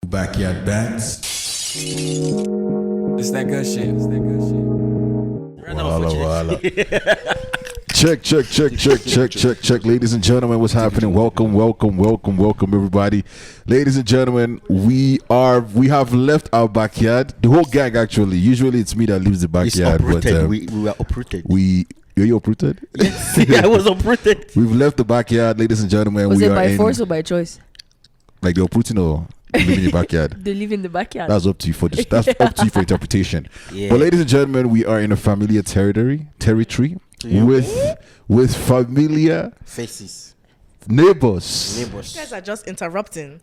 Backyard bands. It's that good shit. Walla. Check. Ladies and gentlemen, what's happening? Welcome, everybody. Ladies and gentlemen, we have left our backyard. The whole gang, actually. Usually, it's me that leaves the backyard. But we were uprooted. You're uprooted? Yes, I was uprooted. We've left the backyard, ladies and gentlemen. Was it by force or by choice? Like the uprooting or living in the backyard? They live in the backyard. That's up to you for this. That's up to you for interpretation. Yeah. But ladies and gentlemen, we are in a familiar territory with familiar Faces. neighbors. You guys are just interrupting.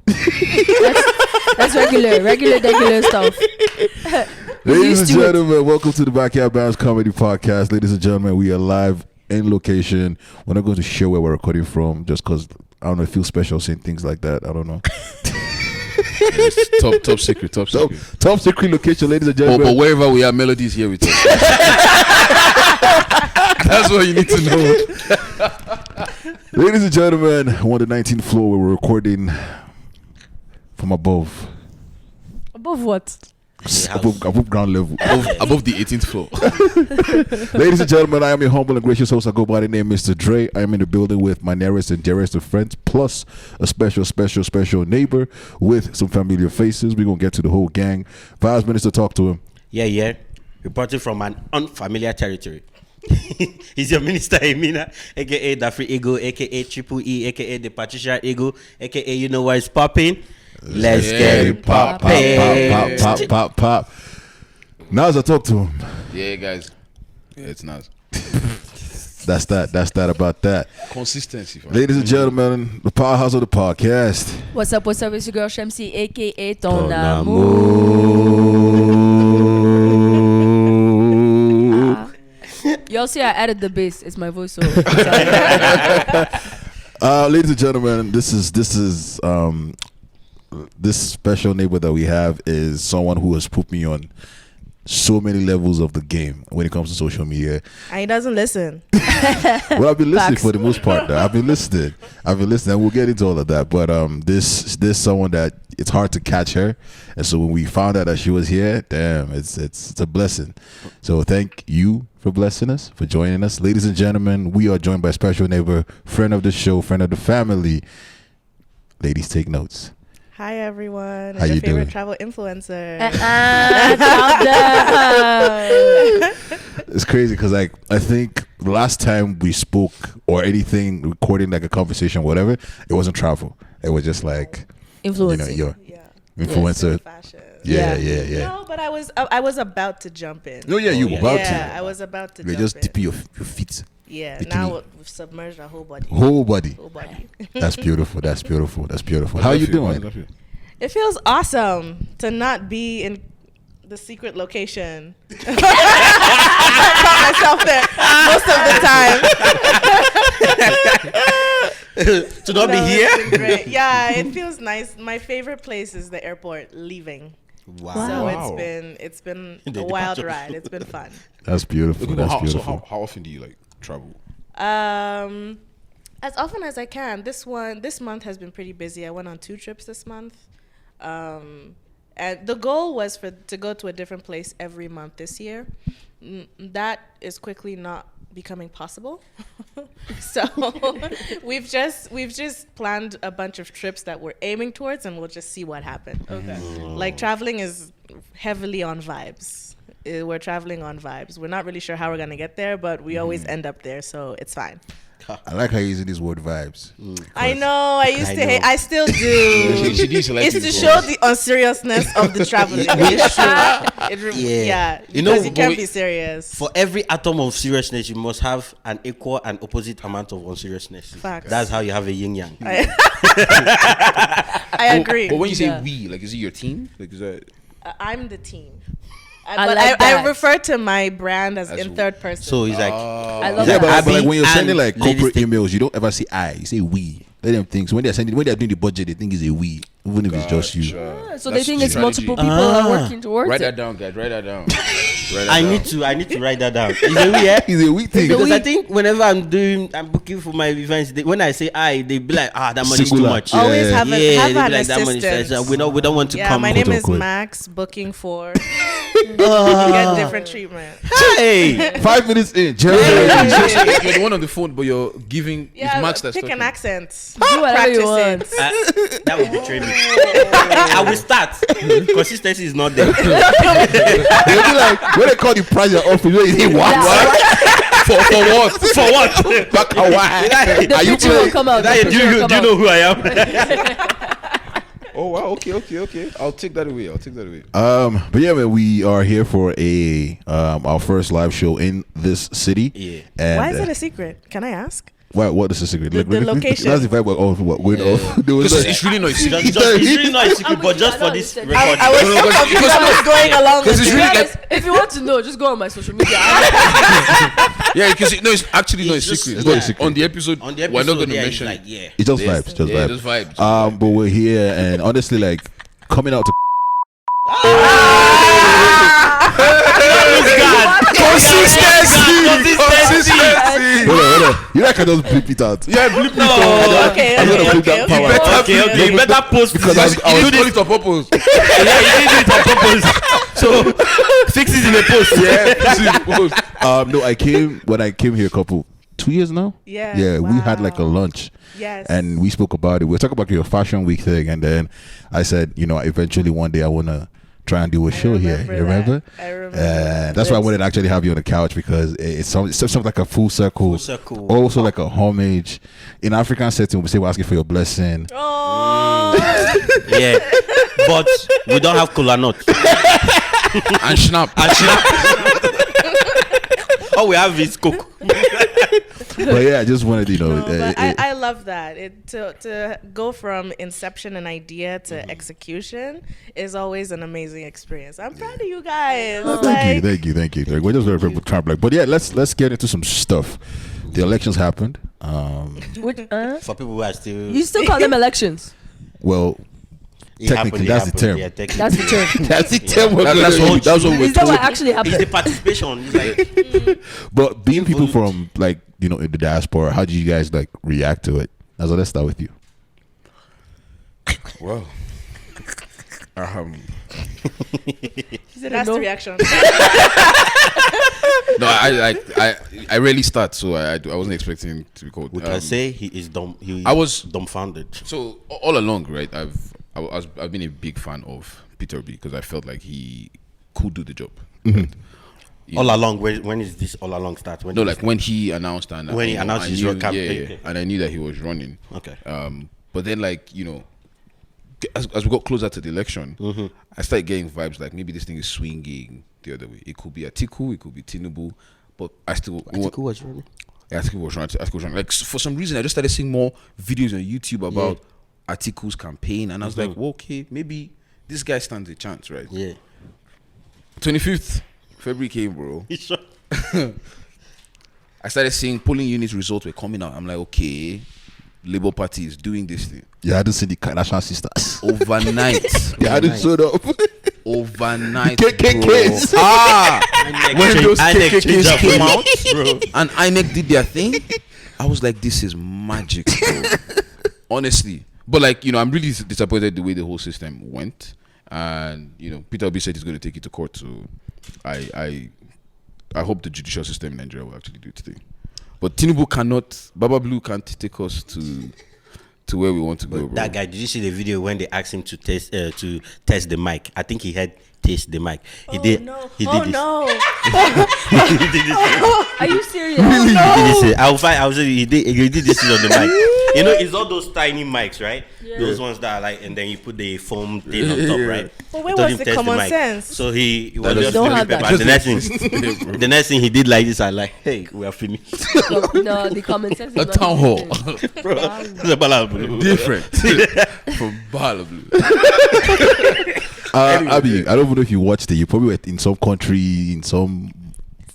That's regular stuff. Ladies and gentlemen, welcome to the Backyard Bounce Comedy Podcast. Ladies and gentlemen, we are live in location. We're not going to show where we're recording from just because, I don't know, it feels special saying things like that. I don't know. Top secret. Top secret location, ladies and gentlemen. But wherever we are, Melody's here with us. That's what you need to know. Ladies and gentlemen, on the 19th floor, we're recording from above. Above what? Above ground level. Above the 18th floor. Ladies and gentlemen, I am your humble and gracious host. I go by the name Mr. Dre. I am in the building with my nearest and dearest of friends, plus a special neighbor with some familiar faces. We're going to get to the whole gang. 5 minutes to talk to him. Yeah. Reporting from an unfamiliar territory. He's your Minister Emina, aka the Free Ego, aka Triple E, aka the Patricia Ego, aka you know what is popping. Let's get it popping. Pop. Now as I talk to him. Yeah, guys. Yeah, it's nice. That's that about that. Consistency. Ladies and gentlemen, the powerhouse of the podcast. What's up? It's your girl Shamsi, aka Tonamu. Y'all see I added the bass. It's my voice. So ladies and gentlemen, this special neighbor that we have is someone who has put me on so many levels of the game when it comes to social media. And he doesn't listen. Well, I've been listening for the most part. Though. I've been listening. And we'll get into all of that. But this someone that it's hard to catch her, and so when we found out that she was here, damn, it's a blessing. So thank you for blessing us, for joining us, ladies and gentlemen. We are joined by a special neighbor, friend of the show, friend of the family. Ladies, take notes. Hi everyone. How your you favorite doing? travel influencer. It's crazy because I think the last time we spoke or anything, recording like a conversation, whatever, it wasn't travel. It was just like influencing. Your Yeah. influencer. Fashion. Yeah. No, but I was about to jump in. No, yeah, you were about Yeah, to. I was about to You're jump just in. dipping your feet. Yeah, bikini. now we've submerged our whole body. Whole body. That's beautiful. How you doing? It feels awesome to not be in the secret location. I caught myself there most of the time. To not be here? It's been great. Yeah, it feels nice. My favorite place is the airport, leaving. Wow. So it's been a wild ride. It's been fun. That's beautiful. So how often do you like travel? As often as I can. This month has been pretty busy. I went on 2 trips this month. And the goal was to go to a different place every month this year. That is quickly not becoming possible. So we've just planned a bunch of trips that we're aiming towards, and we'll just see what happens. Okay. Like traveling is heavily on vibes. We're traveling on vibes. We're not really sure how we're gonna get there, but we always end up there, so it's fine. I like how you're using this word vibes. I know. I used to hate. I still do. It's to show the unseriousness of the traveling. Yeah. You know, because you can't be serious. For every atom of seriousness, you must have an equal and opposite amount of unseriousness. Facts. That's how you have a yin yang. I agree. But when you say we, like, is it your team? Like, is that? I'm the team. But like I that. refer to my brand as As in third person. So he's like, I love Yeah, that. but like when you're and sending like ladies corporate take- emails, you don't ever say I. You say we. Let them think. So when they're doing the budget, they think it's a we, even if it's just you. So they think it's multiple people are working towards Write it. that down, guys. Write that down. I need to write that down. Is it we? Yeah? It's a we thing. Because I think whenever I'm booking for my events, when I say I, they be like, that money is too Singular. much. Yeah. Always have, Yeah, have they be an like, that money assistant. says, we don't want to Yeah, come. my name quote, is unquote. Max, booking for. You get different treatment. Hey, 5 minutes in, Jerry. You're the one on the phone, but you're giving. Yeah, it's Max that's pick talking. an accent. Do whatever you Practice want. it. that would betray me. I will start. Consistency is not there. They'll be like, when they call the price of office, you say, what? For what? For what? Back a while. The Are you picture will playing? come out. Do The picture will you come know out. who I am? Oh wow. Okay. I'll take that away. But yeah, man, we are here for our first live show in this city. Yeah. And, Why is it a secret? Can I ask? what is the secret? The location. That's the vibe. What going off? There was Because like- it's really not a secret. It's really not a secret, but just for this I recording. I was so confused. I was going along with Because it's To be really honest, like if you want to know, just go on my social media. because it's actually not a It's just- secret. it's not a secret. On the episode, On the we're episode, not going to yeah, mention it's it. like, yeah. It's just Yeah, vibes, just yeah, vibes. just vibes. But we're here, and honestly, like coming out to Consistency. hold on. You know I can just bleep it out. Yeah, bleep No. Okay, I'm gonna okay, bleep that okay, power okay. out. Okay. You better post Because this. I was You did it on purpose. Yeah, you did it on purpose. So fix it in a post. No, when I came here 2 years now. Yeah, Yeah, we had like a wow. lunch. Yes. And we spoke about it. We were talking about your fashion week thing, and then I said, eventually one day I wanna try and do a show here. You remember? I remember. That's why I wanted to actually have you on the couch, because it's something like a full circle. Full circle. Also like a homage. In African setting, we say we're asking for your blessing. Oh. Yeah. But we don't have cola nut. And snap. All we have is coke. But yeah, I just wanted No, but I love that. To go from inception and idea to execution is always an amazing experience. I'm proud of you guys. Thank you. We're just very trying to but yeah, let's get into some stuff. The elections happened. For people who are still. You still call them elections. Well, It technically, happened, that's it the term. happened. Yeah, technically. That's the term. That's the term. That's what we're Is that what told. actually It's the happened? participation. It's like, But being people from like in the diaspora, how do you guys like react to it? So let's start with you. Well, Is it a That's no? the reaction. no, I rarely start, so I wasn't expecting to be called. we can say he is dumb. He I was- dumbfounded. So all along, right? I've been a big fan of Peter B because I felt like he could do the job. Right? You All know, along, when is this all along start? When no, did like this when he announced and When he you know, announced I his knew- road campaign, yeah, okay. and I knew that he was running. Okay. But then as we got closer to the election, I started getting vibes like maybe this thing is swinging the other way. It could be Atiku, it could be Tinubu, but I still Atiku was running. Atiku was running. Like for some reason, I just started seeing more videos on YouTube about Atiku's campaign, and I was like, well, okay, maybe this guy stands a chance, right? Yeah. 25th February came, bro. He's sure. I started seeing polling units results were coming out. I'm like, okay, Labour Party is doing this thing. Yeah, I didn't see the National Sisters. Overnight. Yeah, I didn't showed up. Overnight. The KKKs. Bro. When those KKKs came out bro. and INEC did their thing, I was like, this is magic, bro. Honestly. But I'm really disappointed the way the whole system went. And, Peter Obi said he's going to take it to court. So I hope the judicial system in Nigeria will actually do it today. But Tinubu Baba Blue can't take us to where we want to go, bro. That guy, did you see the video when they asked him to test the mic? I think he had taste the mic. He did. No. He did Oh this. no. He did this. Are you serious? He did this. I'll say he did this thing on the mic. It's all those tiny mics, right? Yeah. Those ones that are like, and then you put the foam thing on top, right? But where Told was him the test common mic. sense? So he was That just don't feeling have that. pepper. The next thing he did like this, I like, hey, we are finished. No, the common sense. A is not town hall. different. Bro, it's a bala blue. Different from Bala Blue. Abby, I don't even know if you watched it. You probably were in some country, in some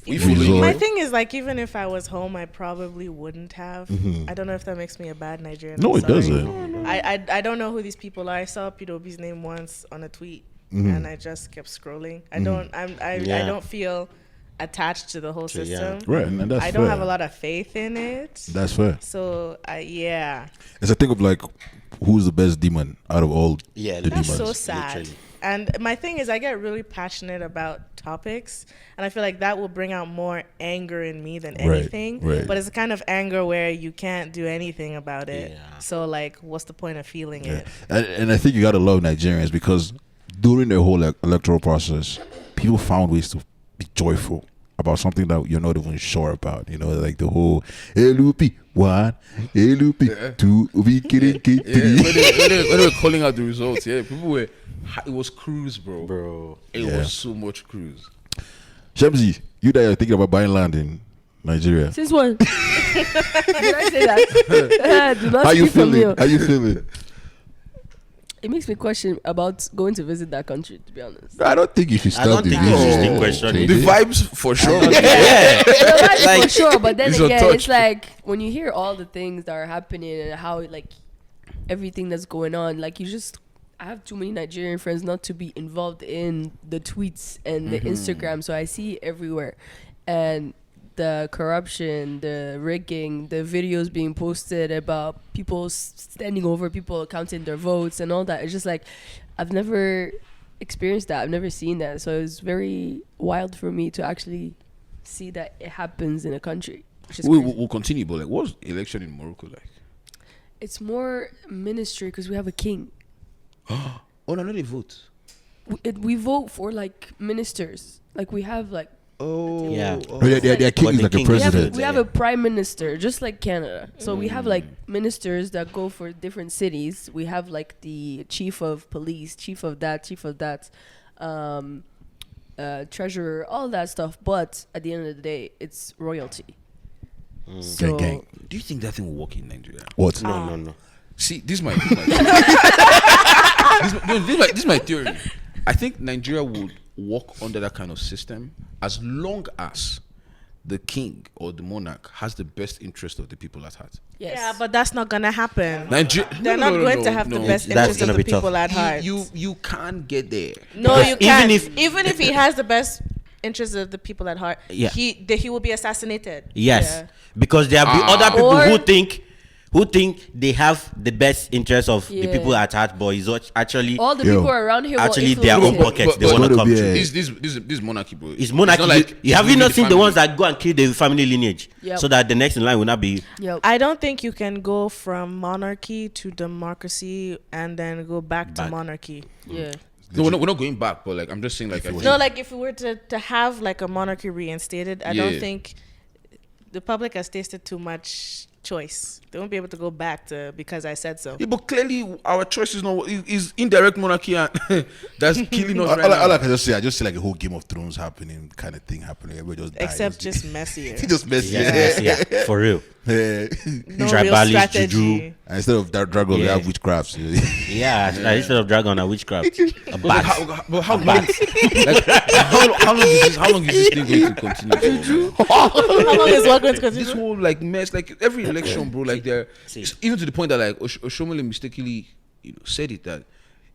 resort. My thing is like, even if I was home, I probably wouldn't have. I don't know if that makes me a bad Nigerian. No, I'm it sorry. doesn't. I don't know who these people are. I saw P.O.B.'s name once on a tweet, and I just kept scrolling. I don't feel attached to the whole system. Right, and that's I don't fair. have a lot of faith in it. That's fair. So yeah, It's a thing of like, who's the best demon out of all Yeah, the that's demons? so sad. Literally. And my thing is, I get really passionate about topics, and I feel like that will bring out more anger in me than Right, anything. right. But it's a kind of anger where you can't do anything about it. Yeah. So like, what's the point of feeling Yeah. it? And I think you gotta love Nigerians because during the whole electoral process, people found ways to be joyful about something that you're not even sure about. You know, like the whole ELLU 1, ELLU 2, we kidding Yeah, 3. when they were calling out the results, people were. It was cruise, bro. It Yeah. was so much cruise. Shamsi, you that are thinking about buying land in Nigeria. Since when? Did I say that? Do not How you speak for me. feeling? How you feeling? It makes me question about going to visit that country, to be honest. I don't think you should I stop don't the think you should video. still question it. The vibes for sure. Yeah. Like, Like- for sure, but then It's a again, touch. it's like when you hear all the things that are happening and how like everything that's going on, like I have too many Nigerian friends not to be involved in the tweets and the Instagram, so I see it everywhere, and the corruption, the rigging, the videos being posted about people standing over people counting their votes and all that. It's just like I've never experienced that. I've never seen that, so it's very wild for me to actually see that it happens in a country. Which is crazy. We'll continue, but like, what's election in Morocco like? It's more ministry because we have a king. Oh no, they vote. We vote for like ministers. Like we have like Oh Yeah. Oh, their king But is the like a king is president. we have a prime minister, just like Canada. So we have like ministers that go for different cities. We have like the chief of police, chief of that, treasurer, all that stuff. But at the end of the day, it's royalty. So Gang. Do you think that thing will work in Nigeria? What? No. See, this is my this is my theory. I think Nigeria would work under that kind of system as long as the king or the monarch has the best interest of the people at heart. yes. Yeah, but that's not gonna happen. They're not going to have the best That's interest of gonna the be tough. people at heart. You can't get there. No, Because you can't. even Even if he has the best interests of the people at heart, Yeah. he will be assassinated. Yes, Yeah. because there will be other people Or- who think they have the best interest of the Yeah. people at heart, but it's actually all the Yo. people around here actually will their own influence it. pockets they But- want to but- come yeah. to. This monarchy, bro. It's monarchy. not like You have it's you not really seen the family. ones that go and kill the family lineage, Yep. so that the next in line will not be. Yep. I don't think you can go from monarchy to democracy and then go back to Back. monarchy. Yeah. No, we're not going back, but like I'm just saying, like I think, No, like if we were to have like a monarchy reinstated, I don't Yeah. think the public has tasted too much choice. They won't be able to go back to because I said so. yeah, but clearly our choice is not is indirect monarchy and that's killing us All, right all now. I can just say, I just see like a whole Game of Thrones happening, kind of thing happening. Everybody just dies. Except just messier. he just messy. Yeah, for real. Yeah. No real Tribalist, strategy. juju. And instead of that dragon, we Yeah. have witchcraft. Yeah, instead of dragon, a witchcraft, a bat. But how long? Like, how long is this thing going to continue? For? How long is what going to This continue? whole like mess, like every election, bro. Like they're even to the point that like Oshomole mistakenly, said it that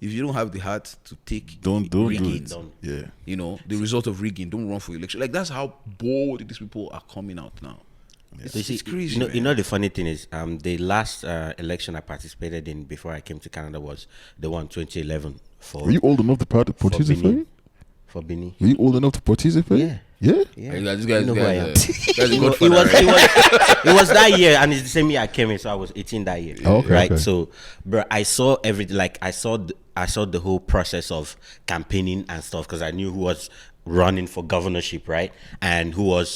if you don't have the heart to take don't do rigging, it. Yeah. the result of rigging, don't run for election. Like that's how bold these people are coming out now. So you see, It's crazy. You know man. the funny thing is, the last election I participated in before I came to Canada was the one 2011 for Were you old enough to participate? Benin. For Benin. Were you old enough to participate? Yeah. Yeah? Yeah. Like, this guy's You know who I am. guy's a It godfather, was, right? it was that year, and it's the same year I came in, so I was 18 that year. Oh, okay, right. okay. So, bro, I saw everything. Like I saw the whole process of campaigning and stuff because I knew who was running for governorship, right? And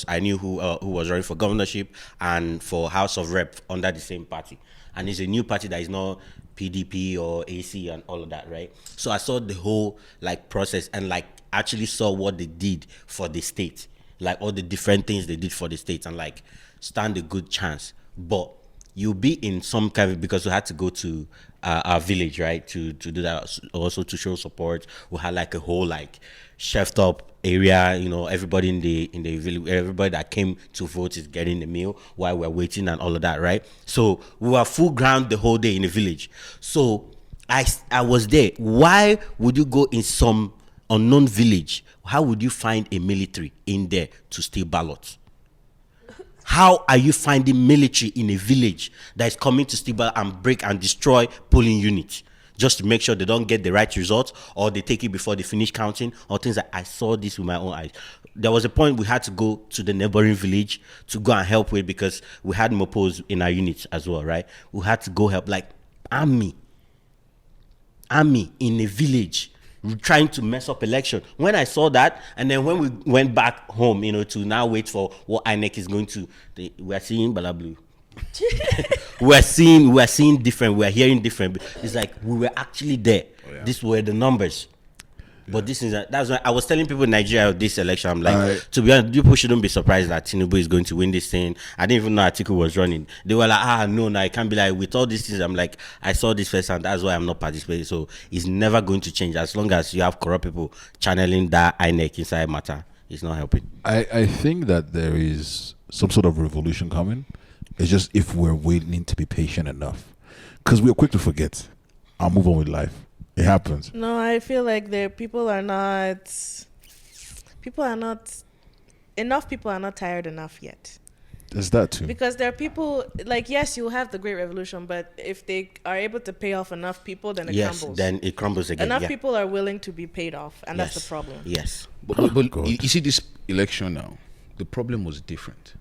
I knew who was running for governorship and for House of Rep under the same party. And it's a new party that is not PDP or AC and all of that, right? So I saw the whole like process and like actually saw what they did for the state, like all the different things they did for the state, and like stand a good chance. But you'll be in some kind of, because we had to go to our village, right, to do that, also to show support. We had like a whole like chefed up area, you know, everybody in the village, everybody that came to vote is getting the meal while we're waiting and all of that, right? So we were full ground the whole day in the village. So I was there. Why would you go in some unknown village? How would you find a military in there to steal ballots? How are you finding military in a village that is coming to steal ballot and break and destroy polling units just to make sure they don't get the right results, or they take it before they finish counting, or things like I saw this with my own eyes. There was a point we had to go to the neighboring village to go and help with, because we had mopos in our units as well, right? We had to go help, like army in a village trying to mess up election. When I saw that, and then when we went back home, you know, to now wait for what INEC is going to, we are seeing Balablu. we're seeing different, we're hearing different. It's like we were actually there. These were the numbers. But this is that's why I was telling people in Nigeria this election. I'm like, to be honest, people shouldn't be surprised that Tinubu is going to win this thing. I didn't even know Atiku was running. They were like, no, it can't be like with all these things. I'm like, I saw this first, and that's why I'm not participating. So it's never going to change as long as you have corrupt people channeling that INEC inside matter. It's not helping. I think that there is some sort of revolution coming. It's just if we're waiting to be patient enough, because we're quick to forget. I'll move on with life. It happens. No, I feel like people are not enough people are not tired enough yet. There's that too. Because there are people, like, yes, you have the Great Revolution, but if they are able to pay off enough people, then it crumbles. Then it crumbles again. Enough people are willing to be paid off, and that's the problem. Yes. But you see this election now, the problem was different.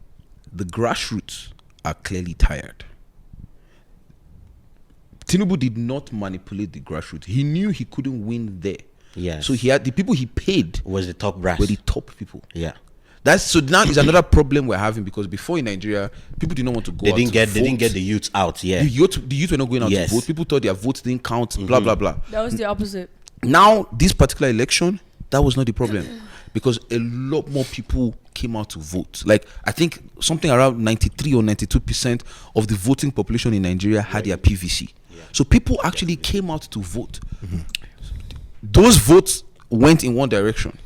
The grassroots are clearly tired. Tinubu did not manipulate the grassroots. He knew he couldn't win there. Yeah. So he had the people he paid was the top brass. were the top people. Yeah. So now is another problem we're having, because before in Nigeria, people did not want to go out to vote. They didn't get the youth out. Yeah. The youth were not going out to vote. People thought their votes didn't count. Blah blah blah. That was the opposite. Now this particular election, that was not the problem, because a lot more people came out to vote. Like I think something around 93 or 92% of the voting population in Nigeria had their PVC. So people actually came out to vote. Those votes went in one direction.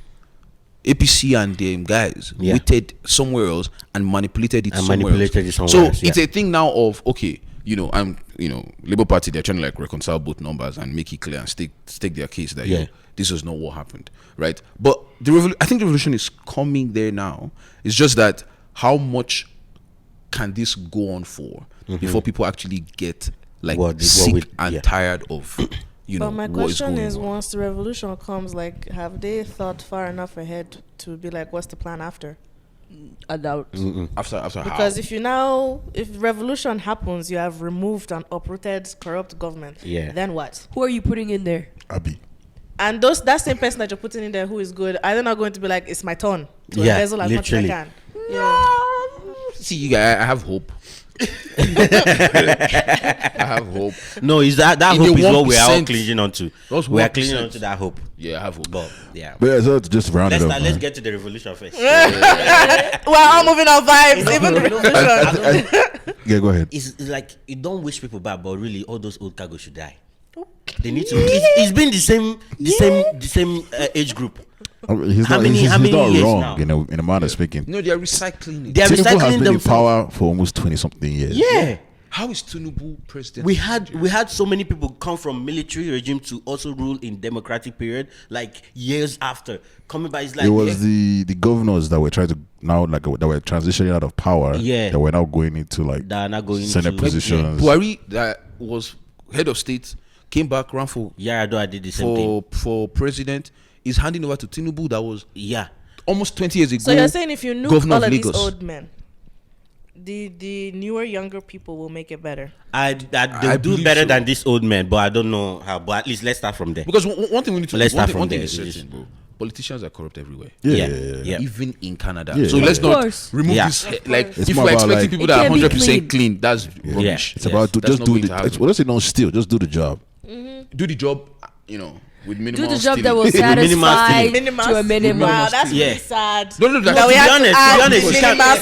APC and them guys waited somewhere else and manipulated it somewhere else. So it's a thing now of, okay, Labour Party, they're trying to like reconcile both numbers and make it clear and stake their case that this is not what happened, right? But I think the revolution is coming there now. It's just that how much can this go on for before people actually get like sick and tired of but my question is, on. once the revolution comes, like, have they thought far enough ahead to be like, what's the plan after? I doubt. After because if revolution happens, you have removed and uprooted corrupt government. Yeah. Then what? Who are you putting in there? Abi. And that same person that you're putting in there who is good, are they not going to be like, it's my turn to embezzle as much as I can? See, I have hope. I have hope. No, is that hope is what we are all clinging on to. We are clinging on to that hope. Yeah, I have hope. But so just round it up. Let's get to the revolution first. We're all moving on vibes, even the revolution. Yeah, go ahead. It's like you don't wish people bad, but really all those old cargos should die. They need to. It's been the same age group. He's How not many wrong now? in a manner of speaking. No, they are recycling it. They are Tinubu has recycling been in them. power for almost 20-something years. Yeah. How is Tinubu president? We had so many people come from military regime to also rule in democratic period, like years after coming by. It's like It was the governors that were trying to now that were transitioning out of power. Yeah. That were now going into like Senate positions. Buhari, that was head of state, came back, ran for Yar'Adua did the same thing for president. Is handing over to Tinubu. That was almost 20 years ago. So you're saying if you nuke Governor all of Lagos. these old men, the newer, younger people will make it better? They'll do better than this old man, but I don't know how. But at least let's start from there. Because one thing we need to Let's start from one thing there. is certain, bro. Politicians are corrupt everywhere. Yeah. Even in Canada. Yeah. So let's not course. remove Yeah. this. Like It's if more we're about, expecting like, people It that are can't be 100% clean, that's rubbish. It's about That's just not do going the. to happen. Well, let's say don't steal. Just do the job. Do the job. with Do minimal the job that will stealing. satisfy Minimal to a minimum. Wow, that's Yeah. really sad. No, no, That like, we to have be honest, add you can't- minimal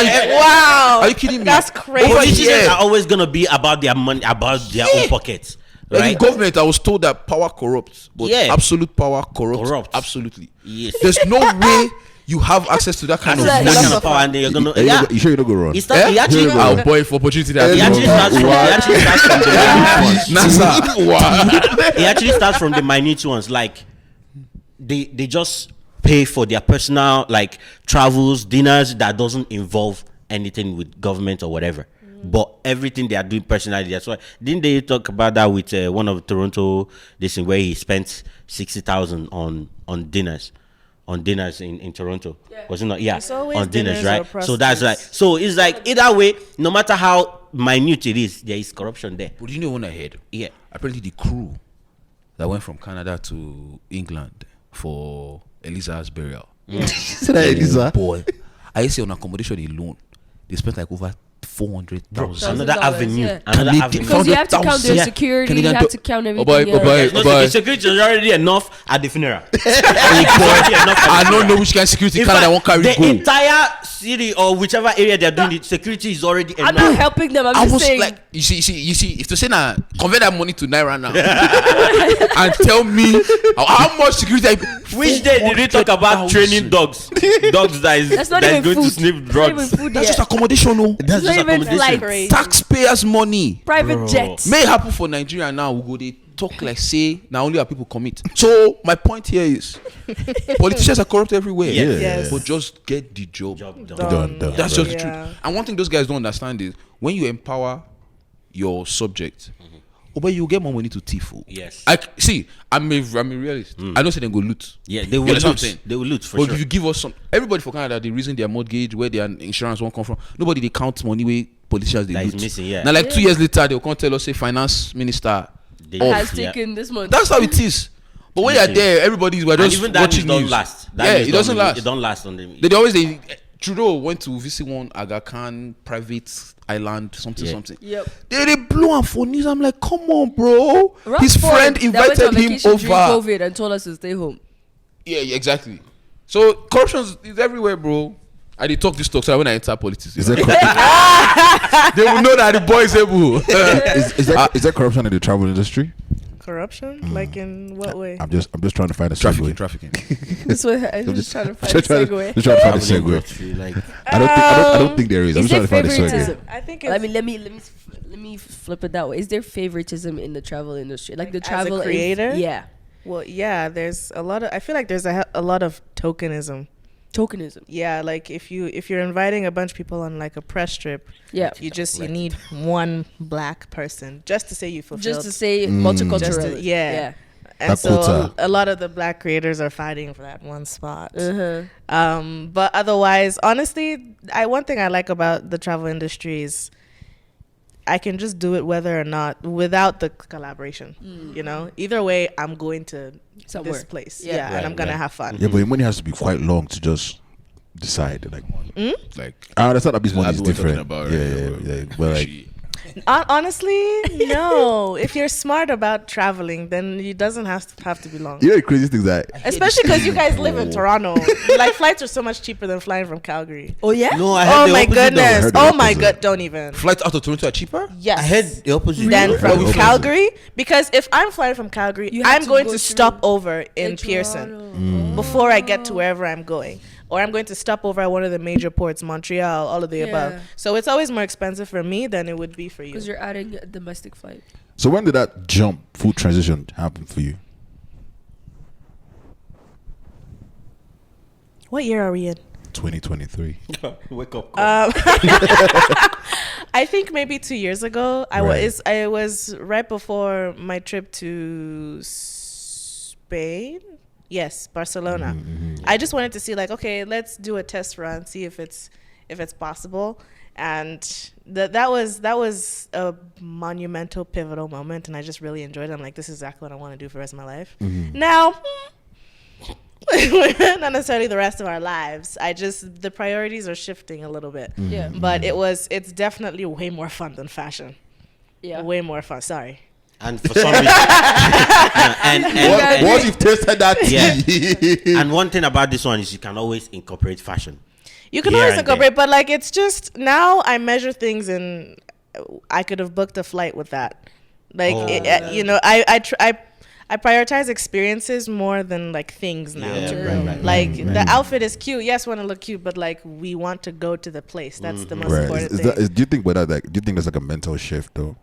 stealing. Wow. Are you kidding me? That's crazy. Politicians Yeah. are always gonna be about their money, about their own pockets, Like in right? government, I was told that power corrupts, but Yeah. absolute power corrupts. Corrupts. Absolutely. Yes. There's no way you have access to that kind of That That's kind money. of power, and then you're gonna. You, Yeah. you sure you don't go wrong? He starts. Eh? He actually. Yeah, I'll boy for opportunity. That He actually starts from. He actually starts from the minute ones. NASA. Wow. He actually starts from the minute ones. Like they just pay for their personal like travels, dinners that doesn't involve anything with government or whatever. But everything they are doing personally. That's why didn't they talk about that with one of Toronto this thing where he spent 60,000 on dinners. On dinners in Toronto, was it not? Yeah, It's always on dinners, dinners right? or So that's like, prostitutes. so it's like either way, no matter how minute it is, there is corruption there. But you know when I heard? Yeah. Apparently the crew that went from Canada to England for Eliza's burial. Say that, Elisa. Boy, I say on accommodation alone, they spent like over 400,000. Another $1,000, avenue, yeah. another Canadian- avenue. Because you have to count their Yeah. security, Canadian you have do- to count everything. boy, else. boy. No, But- the security is already enough at the funeral. I don't know which kind of security In Canada fact, won't carry the go. entire city or whichever area they're doing the security is already I'm enough. not helping them. I'm I just was saying. like, you see, if to say now, convert that money to Naira now and tell me how much security Which day did we talk about training dogs? Dogs that is that's not that is even going food. to sniff That's not even drugs. food That's yet. just accommodation, no. That's It's not just even accommodation. flights. Crazy. Taxpayers' money. Private Bro. jets. May happen for Nigeria now. We go they talk like say now only our people commit. So my point here is politicians are corrupt everywhere. Yeah. Yes. But just get the job. Job done. Done. That's just the Yeah. truth. And one thing those guys don't understand is when you empower your subject, oh, but you get more money to thief. Oh. Yes. I'm a realist. I don't say they go loot. Yeah, they will You understand what I'm loot. saying? They will loot for But sure. if you give us some, everybody for Canada, the reason their mortgage, where their insurance won't come from, nobody they count money where politicians they That is loot. missing, yeah. Now, like 2 years later, they'll come tell us, say, finance minister. They- has yeah. taken this month. That's how it is. But when you're Listen. there, everybody's we're And just even that watching news don't news. last. That Yeah, news it doesn't don't- last. It don't last on them. They Trudeau went to visit one Aga Khan private island, something. Yep. They blew him for news. I'm like, come on, bro. His Rockford, friend that went on invited him vacation during over. COVID and told us to stay home. Yeah, exactly. So corruption is everywhere, bro. I did talk this talk, so when I enter politics, Is there, they will know that the boy is able. is there corruption in the travel industry? Corruption? Like in what way? I'm just trying to find a Trafficking. segue. This way, I'm just trying to find a Just trying segue. to find a Traveling segue. industry, like I don't think there is. I'm Is just trying to there find a segue. favoritism? I think it's Let me flip it that way. Is there favoritism in the travel industry? Like the As a travel creator? yeah. well, yeah. There's a lot of. I feel like there's a lot of tokenism. Tokenism. Yeah, like if you're inviting a bunch of people on like a press trip, Yeah. you need one black person just to say you fulfilled. Just to say Just multicultural. to- yeah. And That so quota. a lot of the black creators are fighting for that one spot. Uh-huh. But otherwise, honestly, one thing I like about the travel industry is I can just do it whether or not without the collaboration. You know, either way, I'm going to Somewhere. this place. Yeah. Yeah, Right, and I'm gonna right. have fun. Yeah, but your money has to be quite long to just decide. Like, Like, I understand that this money is That's what we're different. talking about, Yeah, right? yeah. But like, Honestly, no. If you're smart about traveling, then it doesn't have to be long. you know the craziest thing is that Especially because you guys live in Toronto. Like flights are so much cheaper than flying from Calgary. Oh yeah? no, I heard Oh the my opposite though. goodness. heard the Oh my opposite. god, don't even. flights out of Toronto are cheaper? Yes. I heard the opposite. Than Really? from Okay. Calgary, because if I'm flying from Calgary, You have I'm to going go to through stop over in Toronto. Pearson before I get to wherever I'm going, or I'm going to stop over at one of the major ports, Montreal, all of the above. Yeah. So it's always more expensive for me than it would be for you. Because you're adding a domestic flight. So when did that jump full transition happen for you? What year are we in? 2023. Wake up. I think maybe 2 years ago. Right. I was right before my trip to Spain. Yes, Barcelona. I just wanted to see like, okay, let's do a test run, see if it's possible. And that was a monumental, pivotal moment, and I just really enjoyed it. I'm like, this is exactly what I want to do for the rest of my life. Now, not necessarily the rest of our lives. The priorities are shifting a little bit. Yeah. But it's definitely way more fun than fashion. Yeah. Way more fun. Sorry. And for some reason, Once you've tasted that tea, and one thing about this one is you can always incorporate fashion. You can Here always and incorporate, but like it's just now I measure things and I could have booked a flight with that. Like you know, I prioritize experiences more than like things now. Right. Like the outfit is cute. Yes, want to look cute, but like we want to go to the place. That's the most important thing. do you think with that, like, do you think there's like a mental shift though?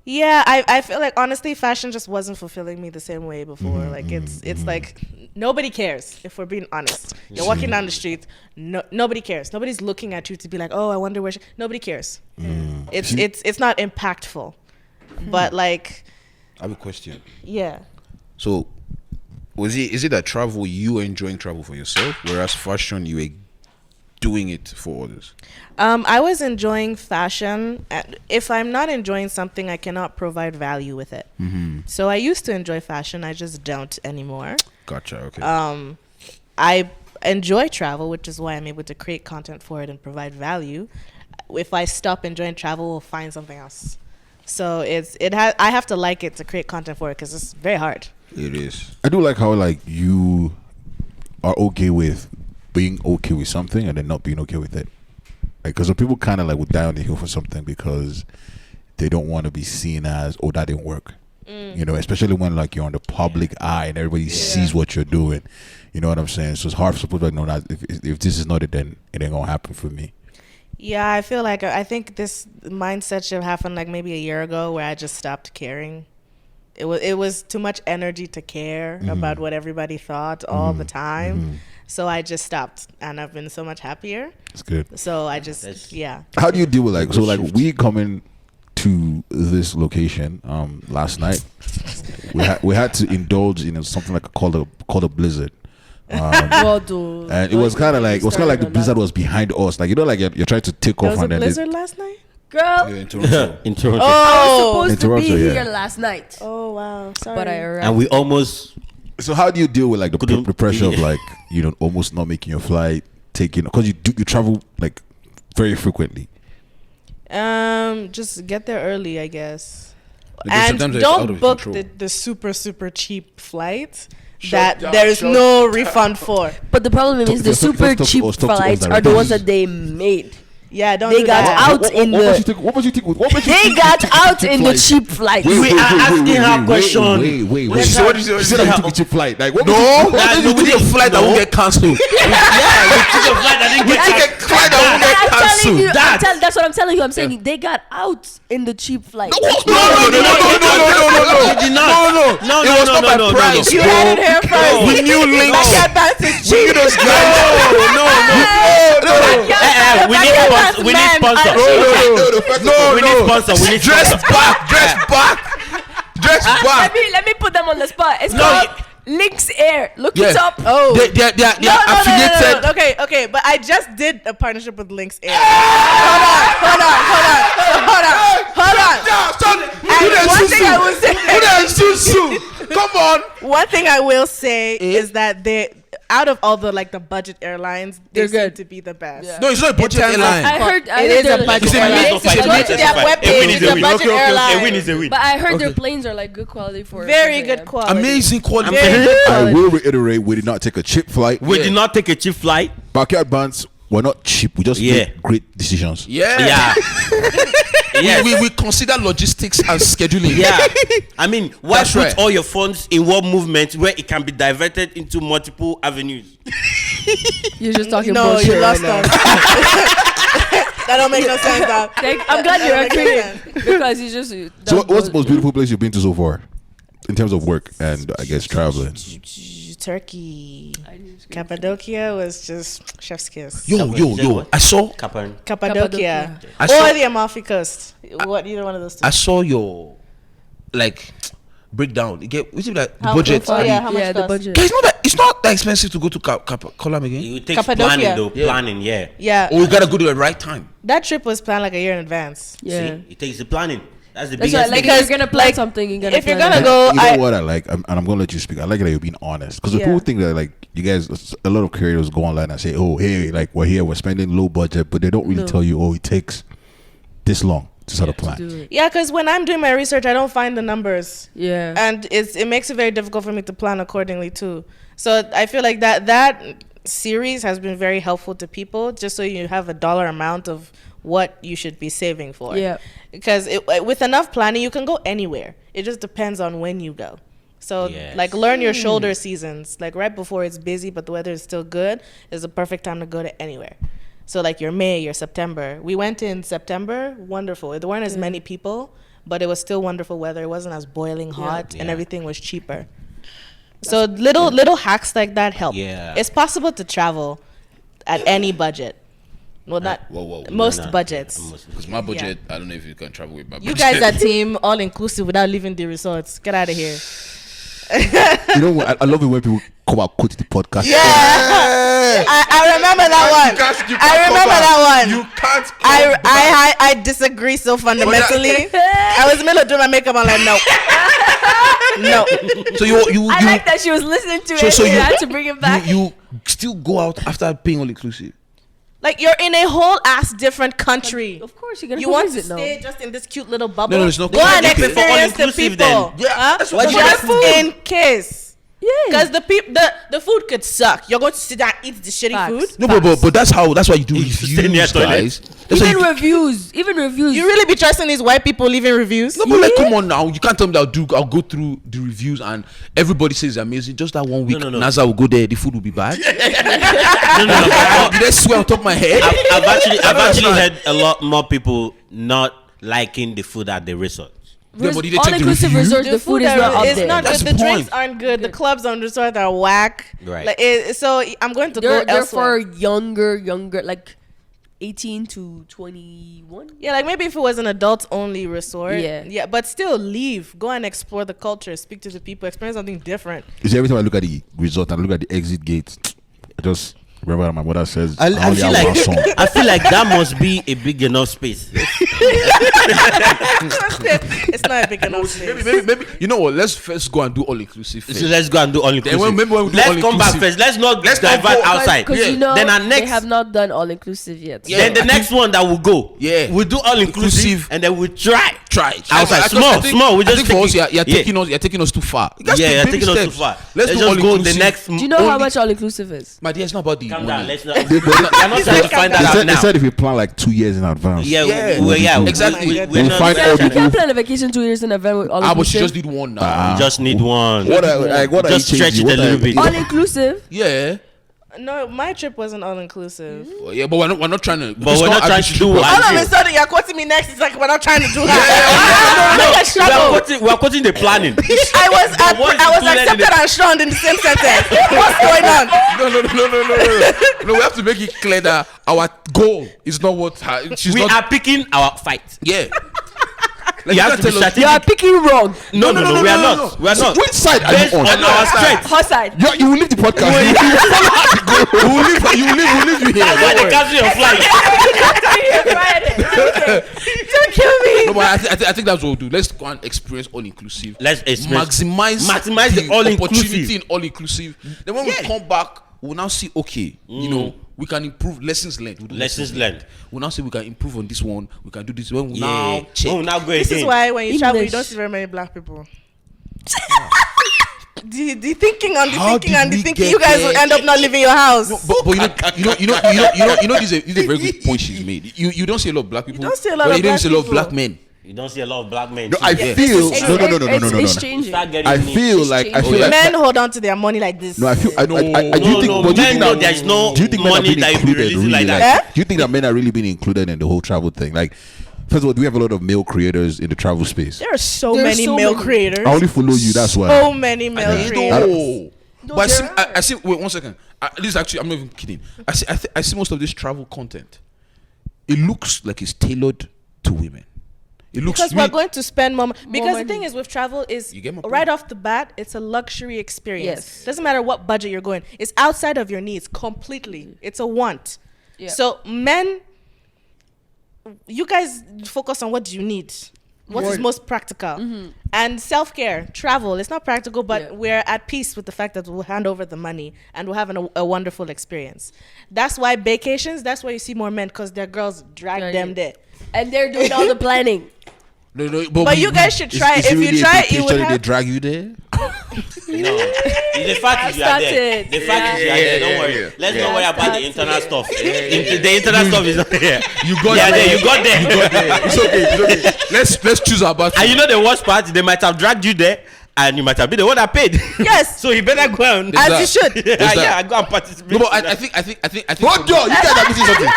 Yeah, I feel like honestly, fashion just wasn't fulfilling me the same way before. Like it's like nobody cares if we're being honest. You're walking down the street, nobody cares. Nobody's looking at you to be like, oh, I wonder where. Nobody cares. It's not impactful, but like. I have a question. Yeah. So, is it that travel you enjoying travel for yourself, whereas fashion you were doing it for others? I was enjoying fashion. If I'm not enjoying something, I cannot provide value with it. So I used to enjoy fashion. I just don't anymore. Gotcha. Okay. I enjoy travel, which is why I'm able to create content for it and provide value. If I stop enjoying travel, we'll find something else. So I have to like it to create content for it because it's very hard. It is. I do like how like you are okay with being okay with something and then not being okay with it. Like, because some people kind of like would die on the hill for something because they don't want to be seen as, oh, that didn't work. You know, especially when like you're on the public eye and everybody sees what you're doing. You know what I'm saying? So it's hard for people to like, no, that if this is not it, then it ain't gonna happen for me. Yeah, I feel like I think this mindset should happen like maybe a year ago where I just stopped caring. It was too much energy to care about what everybody thought all the time. So I just stopped, and I've been so much happier. It's good. So I just How do you deal with like, so like we coming to this location last night, we had to indulge in something like called a blizzard. And it was kind of like the blizzard was behind us, like, you know, like you're trying to take There off was a and then blizzard last night? Girl, Yeah, in Toronto. In Toronto. I was Oh, supposed to Toronto, be yeah. here last night, oh wow, sorry. but I arrived. And we almost So how do you deal with like the Couldn't- pressure of like, you know, almost not making your flight, taking, because you travel like very frequently. Just get there early, I guess. Because And sometimes it's out don't of book control. the super cheap flight that there's no refund for. But the problem is the super Talk to cheap us, talk to us flights are directly. the ones that they made. Yeah, don't They do got that. out in the. What was you think? They got out in the cheap flights. We are asking her question. Wait. So what is You said I took a cheap flight. Like, what No, was we took a flight that won't get cancelled. we took a flight that didn't We get took a flight that won't get cancelled. That's what I'm telling you. I'm saying they got out in the cheap flights. No. We did not. No. It was not by price. You had it here first. We knew links. We We those guys. No. We need sponsor. We need sponsor. No. We need sponsor. We need Dress sponsor. back. Let me put them on the spot. It's No, called Links Air. Look it Yeah. up. Oh. They're affiliated. No. Okay, but I just did a partnership with Links Air. Hold on. And one thing I will say, Come on. one thing I will say is that they, out of all the like the budget airlines, they They're seem good. to be the best. Yeah. No, it's not a budget airline. I heard It is they're a budget It's a airline. million- It's a budget- their A win webpage is is a a win. budget A airline. win is a win. But I heard their planes are like good quality for Very for good them. quality. Amazing quality. Very good I quality. will reiterate, we did not take a cheap flight. We did not take a cheap flight. Backyard bands were not cheap. We just made great decisions. Yeah. Yes. We consider logistics and scheduling. Yeah. I mean, why That's put right. all your funds in one movement where it can be diverted into multiple avenues? You're just talking No, bullshit you lost right us. now. That don't make no sense, dog. I'm glad you're That don't make no agreeing because you just. So what's the most beautiful place you've been to so far? In terms of work and I guess traveling. Turkey. Cappadocia was just chef's kiss. Yo. I saw Cappadocia. I saw- Or the Amalfi Coast. What, either one of those two. I saw your like breakdown. You get which is like the How budget. close- oh, yeah, how much Yeah, the cost? budget. It's not that expensive to go to Colum again. It takes Cappadocia. planning though. Yeah. Planning, yeah. Yeah. Or you gotta go to the right time. That trip was planned like a year in advance. Yeah. See, it takes the planning. That's the That's biggest why, like, thing. if you're gonna plan like, something, you're gonna. if you're plan gonna it. go, You know I what I like, and I'm gonna let you speak. I like that you're being honest, because Yeah. people think that like you guys, a lot of creators go online and say, "Oh, hey, like we're here, we're spending low budget," but they don't really No. tell you, "Oh, it takes this long to sort of to plan. do it. Yeah, because when I'm doing my research, I don't find the numbers, Yeah. and it makes it very difficult for me to plan accordingly too. So I feel like that series has been very helpful to people, just so you have a dollar amount of what you should be saving for. Yeah. Because with enough planning, you can go anywhere. It just depends on when you go. So Yes. like learn your shoulder seasons. Like right before it's busy but the weather is still good is the perfect time to go to anywhere. So like your May, your September. We went in September, wonderful. There weren't as many people, but it was still wonderful weather. It wasn't as boiling hot and Yeah. everything was cheaper. So little hacks like that help. Yeah. It's possible to travel at any budget. Well, not Whoa. most No, no. budgets. Because my budget, I don't know if you can travel with my budget. You guys are team all inclusive without leaving the resorts. Get out of here. You know what? I love it when people come out quote the podcast. Yeah. I remember that one. I remember that one. You can't. I disagree so fundamentally. I was in the middle of doing my makeup. I'm like, no. No. So you I like that she was listening to So- it. so You you- had to bring it back. you still go out after paying all inclusive. Like you're in a whole ass different country. Of course, you're gonna You go want to visit now. stay just in this cute little bubble? No, it's not Go good. and Okay, for experience the all-inclusive people. then. Yeah, Huh? that's what Just I'm in case. Yeah. Because the food could suck. You're going to sit down and eat the shitty Facts. food. No, but that's why you do You stay near reviews, toilet. guys. That's why Even you, reviews. You really be trusting these white people leaving reviews? no, but like, come on now. You can't tell me that I'll go through the reviews and everybody says it's amazing. Just that 1 week, No. NASA will go there. The food will be bad. No. Did I swear on top of my head? I've actually heard a lot more people not liking the food at the resort. Yeah, but did they all check the inclusive review? resorts, the food is not up it's there. not That's good. the The drinks point. aren't good. The clubs on the resort are whack. Right. Like so I'm going to They're go for elsewhere. younger, like 18 to 21. Yeah, like maybe if it was an adults only resort. Yeah. Yeah, but still leave. Go and explore the culture. Speak to the people. Experience something different. You see, every time I look at the resort and I look at the exit gate, I just remember what my mother says. I only feel have like one song. I feel like that must be a big enough space. It's not a big enough space. Maybe you know what? Let's first go and do all inclusive. So let's go and do all inclusive. when we do Let's all come back inclusive- first. Let's not Let's not divert go- outside. Because you know Then our they next, have not done all inclusive yet. Yeah. then the next one that will go. Yeah. we'll do all inclusive, Inclusive. and then we'll try. I Outside, small. We I just think for take us, it- you're taking us too far. You guys Yeah, take you're baby taking us too steps. far. Let's do just all go the inclusive. next. Do you know how Only- much all inclusive is? My dear, it's not about the Calm money. down. Let's not. We're not trying to find They that out said, they now. said if you plan like 2 years in advance, Yeah, Yeah. yeah, Exactly. We're We'll not find trying all to- the You can't plan a vacation 2 years in advance with all But she inclusive. just did one now. You just need one. what are Just you stretch changing? it a little bit. All inclusive. Yeah. No, my trip wasn't all inclusive. Well, yeah, but we're not trying to. But we're not trying to do All what? of a sudden, you're quoting me next. It's like we're not trying to do that. We are quoting the planning. I was what is included in accepted the- and shunned in the same sentence. What's going on? No. No, we have to make it clear that our goal is not what she's We not. are picking our fight. Yeah. Like, You have can't to be tell us- You are picking wrong. No, we are not. We are not. Which side are Based you on on? our strength. Hot side. You will leave the podcast. We'll leave you here. Why Don't they worry. cancel your flight? Don't kill me. No, but I think that's what we'll do. Let's go and experience all inclusive. Let's experience. Maximize the all-inclusive. opportunity in all inclusive. Then when we come back, we'll now see. Okay, you know, we can improve lessons learned. We'll do Lessons learned. We'll now say we can improve on this one. We can do this. When we Yeah. now check. Oh, now go This is again. why when you travel, you English. don't see very many black people. The thinking on the How thinking did and the we thinking, get you guys there? will end up not leaving your house. But this is a very good point she's made. You don't see a lot of black people. don't see a lot but of you don't black see a lot of people. black men. You don't see a lot of black men. No, too. I Yeah. feel It's- no. It's changing. Start getting I me. feel like I feel like Men hold on to their money like this. no. I feel I do you No, think? no, But do you men think know that there's no do you think men are money being that you be included? releasing Really? like Like, that. do you think that men are really being included in the whole travel thing? Like, first of all, do we have a lot of male creators in the travel space? There are so There are many so male many. creators. I only follow you. That's why. So many male I creators. know. No, But there are. I see. Wait 1 second. This is actually. I'm not even kidding. I see most of this travel content. It looks like it's tailored to women. It looks. Because we're going to spend more. Because the money. thing is with travel is You get my point? right off the bat, it's a luxury experience. Yes. Doesn't matter what budget you're going. It's outside of your needs completely. It's a want. Yeah. So men, you guys focus on what do you need. What is most practical? And self-care, travel. It's not practical, but Yeah. we're at peace with the fact that we'll hand over the money and we'll have a wonderful experience. That's why vacations, that's why you see more men, because their girls drag Drag them it. there. and they're doing all the planning. No, But you guys should try. If you try, it would They have. drag you there. No, the fact is you are there. The fact is you are there. Don't worry. Let's not worry about the internal stuff. The internal stuff is not there. You got there. You got there. It's okay. Let's choose our battle. And you know the worst part? They might have dragged you there, and you might have been the one that paid. Yes. So you better go and As you should. yeah, go and participate. No, but I think. What yo? You guys are missing something.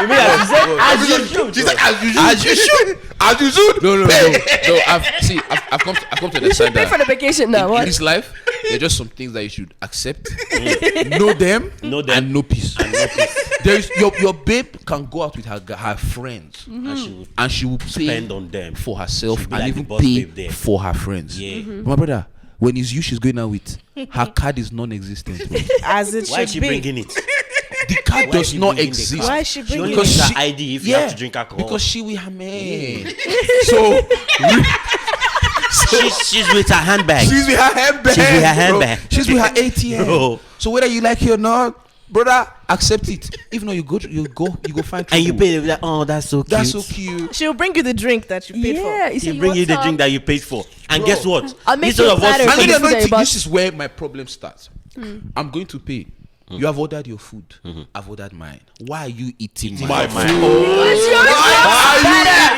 As you should. She said, as you should. As you should. No. I've come to You should understand pay for that the vacation now. in What? this life, there are just some things that you should accept, know them, and know peace. There is your babe can go out with her friends, and she will pay Spend on them for herself She'll be and like even the boss pay babe there. for her friends. Yeah. My brother, when it's you she's going out with, her card is non-existent. Bro. As it Why is she should be. bringing it? The card Why does is she not bringing the exist. card? Why is she She bringing only it? needs Because her ID if you have to drink alcohol. Because she with her man. So she's with her handbag. she's with her handbag. She's with her bro. handbag. She's with her ATM. Bro. So whether you like it or not, brother, accept it. If not, you go find trouble. And you pay like, oh, that's so cute. That's so cute. She'll bring you the drink that you paid Yeah, for. you say He bring you want the some? drink that you paid for. And Bro. guess what? I'll make Instead you a of us platter And for then the the food that annoying you thing, bought. this is where my problem starts. I'm going to pay. You have ordered your food. I've ordered mine. Why are you eating my food? Why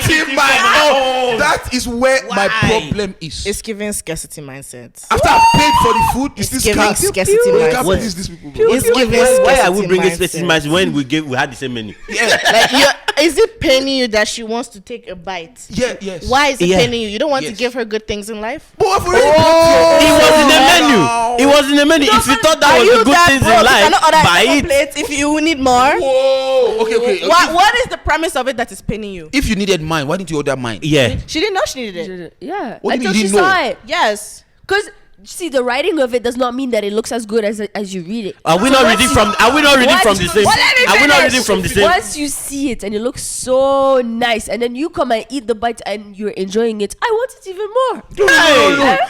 are you eating my own? That is where my problem is. It's giving scarcity mindset. After I've paid for the food, it's It's this giving card. scarcity You can't mindset. please these people, bro. It's giving Why are we scarcity bringing mindset. specimens when we had the same menu? Like, is it paining you that she wants to take a bite? Yes. Why is it Yeah. paining you? You don't want to Yes. give her good things in life? But I've already It was in the menu. It was in the menu. If you thought that Are was you the good that things broke? in You life, cannot order buy extra it. plates if you need more. Whoa. Okay. What is the premise of it that is paining you? If you needed mine, why didn't you order mine? Yeah. She didn't know she needed it. Yeah, What do you until mean you she didn't saw know? it. Yes. Because see, the writing of it does not mean that it looks as good as you read it. Are we So not once reading you- from? Are we not reading once- from the same? Well, let me Are we not finish. reading from the same? Once you see it and it looks so nice, and then you come and eat the bite and you're enjoying it, I want it even more. No.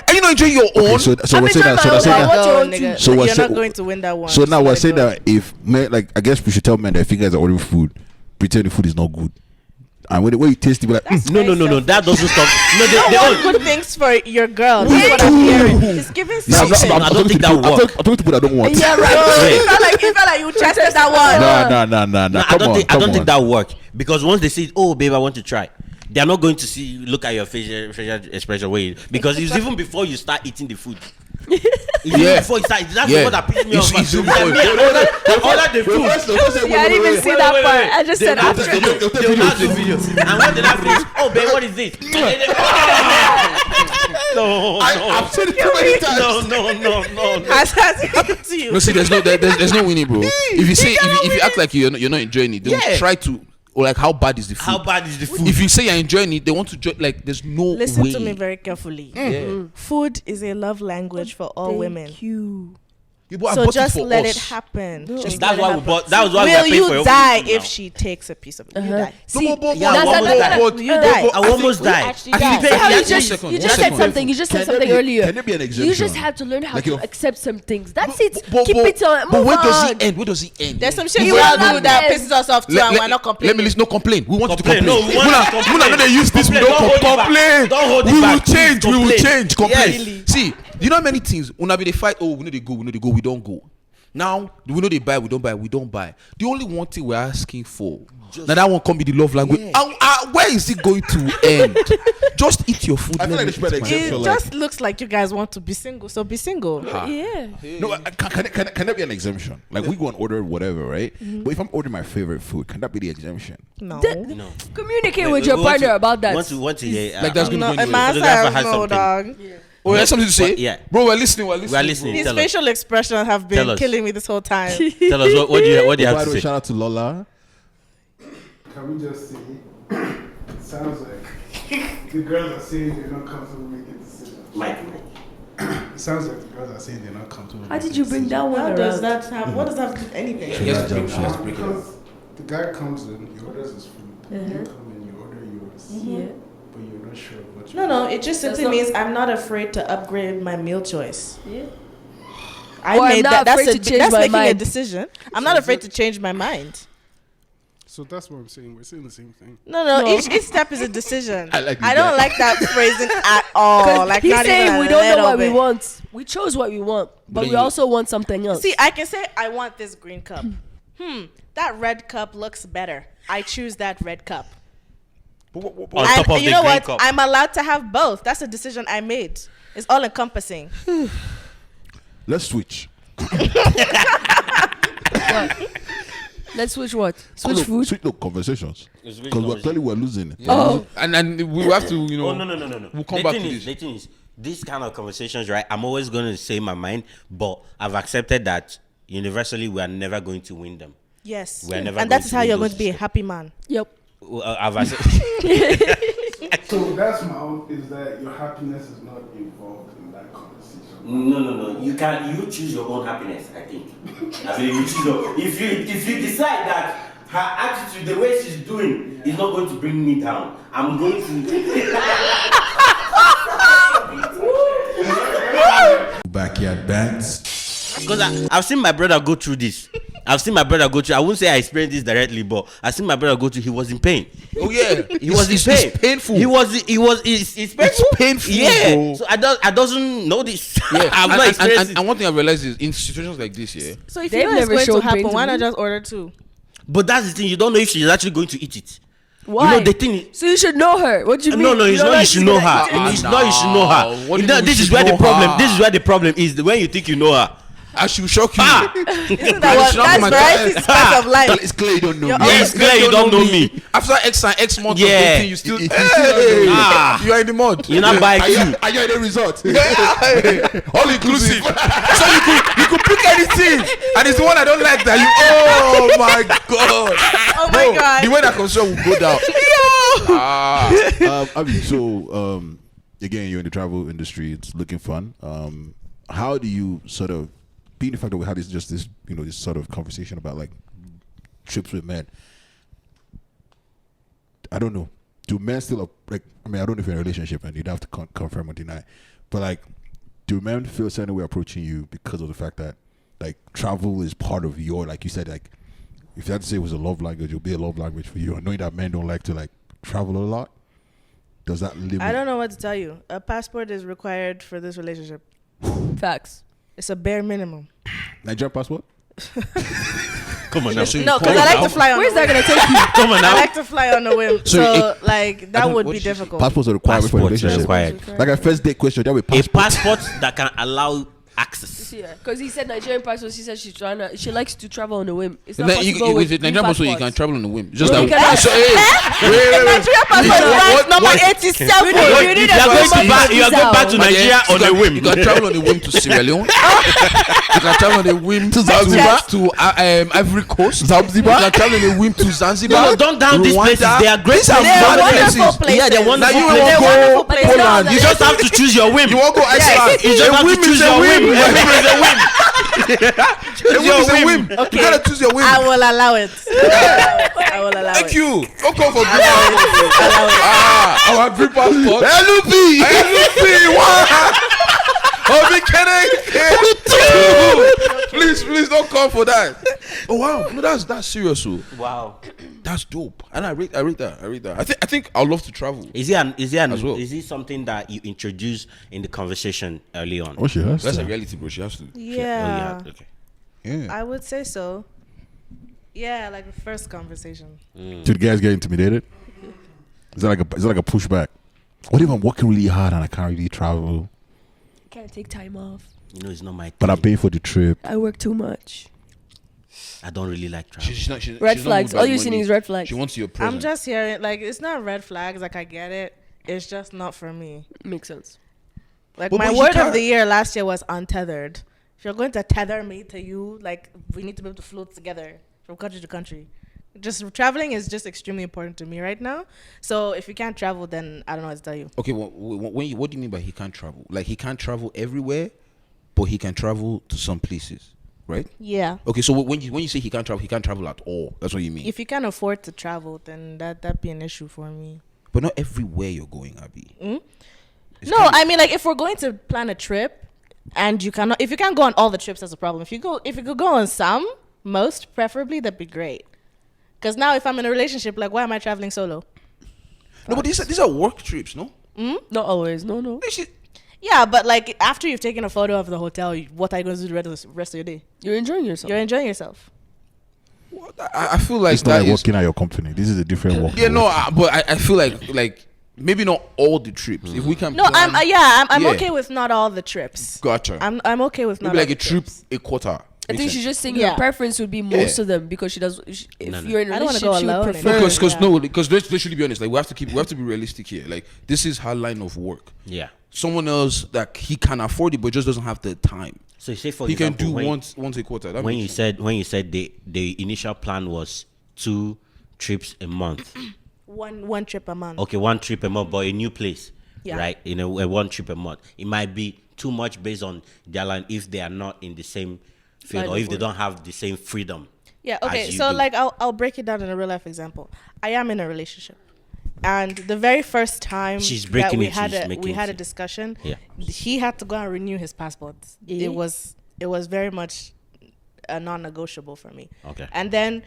And you not enjoying your own? Okay, so I'm we're saying enjoying that. So my they're saying own. that. What you want nigga. to- So You're what's not it- going to win that one. So now let we're it saying go. that if men, like, I guess we should tell men that if you guys are ordering food, pretend the food is not good, and when you taste it, be like, No. That doesn't stop. No, You they want don't. good things for your girl. That's what I'm hearing. It's giving Yeah, I'm something. not- I don't think that I'm work. talking to people that don't want. Yeah, right. Wait. You felt like you tested that one. No. No, I don't think that work because once they say, "Oh, babe, I want to try," they are not going to see look at your facial expression way because it's even before you start eating the food. It's even Yeah. before you start. That's Yeah. what that pisses me It's- off. it's They before- order the food. Yeah, I didn't even see that part. I just said They'll after. ask the video. And when they have finish, oh, babe, what is this? And then they- No. I've said it too many times. No. Has it happened to you? No, see, there's no winning, bro. If you say if you act like you're not enjoying it, they will Yeah. try to, or like, how bad is the food? How bad is the food? If you say you're enjoying it, they want to like. There's no Listen way. to me very carefully. Yeah. Food is a love language for all women. You. Yeah, but I So bought just for let us. it happen. Just That's let it why we happen. bought. That was why we Will are paying for you your die food if now. she takes a piece of it? You Uh-huh. die. See, Yeah, that's I another- almost You die. I almost died. Actually I think die. they- How you One just second, you one just said second. something. You just said Can there something be- earlier. can there be an You just exemption? have to learn how Like to your- accept some things. That's it. But Keep it on. But Move where does on. it end? Where does it end? There's some shit You we all will do not that end. pisses us off too, and we're not complaining. Let me listen. No complain. We want you to Complain. complain. No, we want you to complain. Muna, no, they use this. We Complain. don't Don't hold it back. complain. Don't hold it We will back. change. We will Complain. change. Complain. Yes. See, you know many things. Una be they fight. Oh, we know they go. We know they go. We don't go. Now, we know they buy. We don't buy. We don't buy. The only one thing we're asking for. Now that one can be the love language. Where is it going to end? Just eat your food. I feel let like me they should eat be mine. exemption. It like- just looks like you guys want to be single, so be single. Yeah. No, can there be an exemption? Like, we go and order whatever, right? But if I'm ordering my favorite food, can that be the exemption? No. No. Communicate with your partner about that. Want to hear? Like that's gonna No, go anywhere. my Photographer answer has is no, something. dog. Oh, you have something to say? Yeah. Bro, we're listening. We're listening. We are listening. His Tell us. facial expressions have Tell been us. killing me this whole time. Tell us what do you By have the to way, say? shout out to Lola. Can we just say, it sounds like the girls are saying they're not comfortable making decisions. It sounds like the girls are saying they're not comfortable. How did you bring that one How does around? that have? What does that have to do with anything? Yes, Because the guy comes in, he orders his food. You come in, you order yours. Yeah. But you're not sure what you No, it just simply not- means I'm not afraid to upgrade my meal choice. Yeah. I Or I'm made not that. That's afraid to change that's my making a mind. decision. I'm not afraid to change my mind. So that's what I'm saying. We're saying the same thing. No. Each step is a decision. I like I don't that. like that phrasing at all. Like He's not even saying a we don't know little what we bit. want. We chose what we want, but then we you- also want something else. See, I can say I want this green cup. That red cup looks better. I choose that red cup. On And top of you the know green what? cup. I'm allowed to have both. That's a decision I made. It's all encompassing. Let's switch. Let's switch what? Switch food. Switch no conversations. Switch Because conversation. we're losing it. Oh, and we have to, you know. Oh, no. We'll come the back thing to is, this. The thing is, these kind of conversations, right? I'm always going to say my mind, but I've accepted that universally we are never going to win them. Yes. We're never And going that is to how win you're those going to be a happy man. yep. I've accepted. So that's my own, is that your happiness is not involved in that conversation. No. You choose your own happiness. I think. I mean, you choose your. If you decide that her attitude, the way she's doing, is not going to bring me down, I'm going to. Backyard bands. Because I've seen my brother go through this. I wouldn't say I experienced this directly, but I've seen my brother go through. He was in pain. Oh yeah, He was in pain. It's painful. It's painful. It's painful, Yeah. bro. So I doesn't know this. Yeah, I've not experienced it. and one thing I realized is in situations like this, yeah. So if They've you know it's never going to showed pain happen, to why me. not just order two? But that's the thing. You don't know if she's actually going to eat it. Why? You know the thing is. So you should know her. What do you mean? No, it's not. You she's should know gonna her. eat it? It's not. You should know her. What do you You know, mean this we is should where the know problem. her? This is where the problem is. When you think you know her. I should shock you. Isn't that what? It's not That's my variety time. spice of life. It's clear you don't know You're me. always- It's clear you don't know me. After X and X months Yeah. of dating, you still. You Hey, Ah. you are in the mud. You not buy Are you, two. are you in the resort? All inclusive. So you could pick anything, and it's the one I don't like that you. Oh my god. Oh my God. The way that concern will go down. I mean, so again, you're in the travel industry. It's looking fun. How do you sort of, being the fact that we had this this sort of conversation about like trips with men? I don't know. Do men still like? I mean, I don't know if you're in a relationship and you'd have to confirm or deny, but like, do men feel certain way approaching you because of the fact that like travel is part of your, like you said, like if you had to say it was a love language, it'll be a love language for you. And knowing that men don't like to like travel a lot, does that limit? I don't know what to tell you. A passport is required for this relationship. Facts. It's a bare minimum. Nigerian passport? Come on now. No, because I like to fly on Where's a that whim. gonna take you? Come on I now. like to fly on a whim. So, like, that would be difficult. Passports are required for a Passports are relationship. required. Like a first date question, that with A passport. passport that can allow access. Yeah, because he said Nigerian passport. She said she likes to travel on a whim. It's not Then possible with with Nigerian passport, you can passports. travel on a whim. Just Bro, like you cannot- so, wait. Nigerian passport is ranked number 87. You need You a are going passport back. You are going back to But then Nigeria on a whim. You can travel on a whim to Sierra Leone. You can travel on a whim to Zanzibar, to Ivory Coast. Zanzibar? You can travel on a whim to Zanzibar. No, don't down these places. Rwanda. They are great These are places. wonderful places. Yeah, they're Now wonderful you places. won't wonderful go places. Poland. You just have to choose your whim. You won't go Iceland. You just A have to whim choose is a your whim. whim. A whim is a whim. A whim is a whim. Okay. You gotta choose your whim. I will allow it. I will allow Thank it. you. Don't call for green passport. Our green passport. LUP. What? Oh, be kidding. Please don't call for that. Oh wow, no, that's serious. So Wow. that's dope. And I read that. I think I'd love to travel. Is it As well. something that you introduce in the conversation early on? Oh, she has That's to. a reality, bro. She has to. Yeah. Okay. Yeah. I would say so. Yeah, like the first conversation. Do the guys get intimidated? Is that like a pushback? What if I'm working really hard and I can't really travel, Can't take time off. You know, it's not my thing. but I'm paying for the trip? I work too much. I don't really like travel. She's not, Red she's not flags. moved by All you're money. seeing is red flags. She wants your I'm presence. just hearing, like, it's not red flags. Like, I get it. It's just not for me. Makes sense. Like, But my you word can't- of the year last year was untethered. If you're going to tether me to you, like, we need to be able to float together from country to country. Just traveling is just extremely important to me right now. So if you can't travel, then I don't know what to tell you. Okay, well, what do you mean by he can't travel? Like he can't travel everywhere, but he can travel to some places, right? Yeah. Okay, so when you say he can't travel at all. That's what you mean. If you can't afford to travel, then that'd be an issue for me. But not everywhere you're going, Abby. It's No, kind of- I mean, like, if we're going to plan a trip and if you can't go on all the trips, that's a problem. If you could go on some, most preferably, that'd be great. Because now if I'm in a relationship, like, why am I traveling solo? No, but these are work trips, no? Not always. No. Yeah, but like after you've taken a photo of the hotel, what are you going to do the rest of your day? You're enjoying yourself. You're enjoying yourself. I feel like It's not that like is working at your company. This is a different work. yeah, no, but I feel like maybe not all the trips. If we can, No, plan, I'm Yeah. okay with not all the trips. Gotcha. I'm okay with not Maybe all like the a trip, trips. a quarter. I think Makes she's sense. just saying Yeah. her preference would be most of them because she does. If No, no. you're in a I don't wanna relationship, go she would alone prefer. anymore. Because let's literally be honest. Like we have to be realistic here. Like this is her line of work. Yeah. Someone else that he can afford it, but just doesn't have the time. So you say for He can example, do when, once a quarter. That when makes you sense. said the initial plan was 2 trips a month. One trip a month. Okay, 1 trip a month, but a new place. Yeah. Right? You know, a 1 trip a month. It might be too much based on their line if they are not in the same field Line or of if they work. don't have the same freedom. Yeah, okay. as you So do. like I'll break it down in a real life example. I am in a relationship. And the very first time She's that breaking we it, had she's a making we had a it. discussion, Yeah. he had to go and renew his passport. Yeah. It was very much a non-negotiable for me. Okay. And then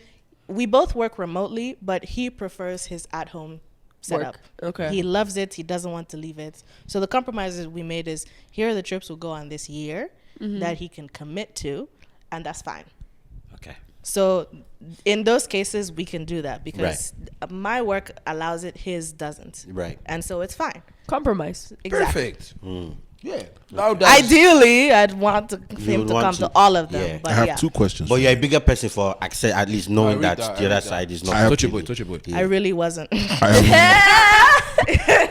we both work remotely, but he prefers his at-home setup. Okay. He loves it. He doesn't want to leave it. So the compromises we made is here are the trips we'll go on this year that he can commit to, and that's fine. Okay. So in those cases, we can do that because my work allows it, his doesn't. Right. And so it's fine. Compromise. Exactly. Perfect. Yeah. Now that's Ideally, I'd want him would to want come to- to all of them. yeah. But I have yeah, 2 questions. But you're a bigger person for access, at least knowing I that read that, the I other read side that. is not. touch your boy. I really wasn't.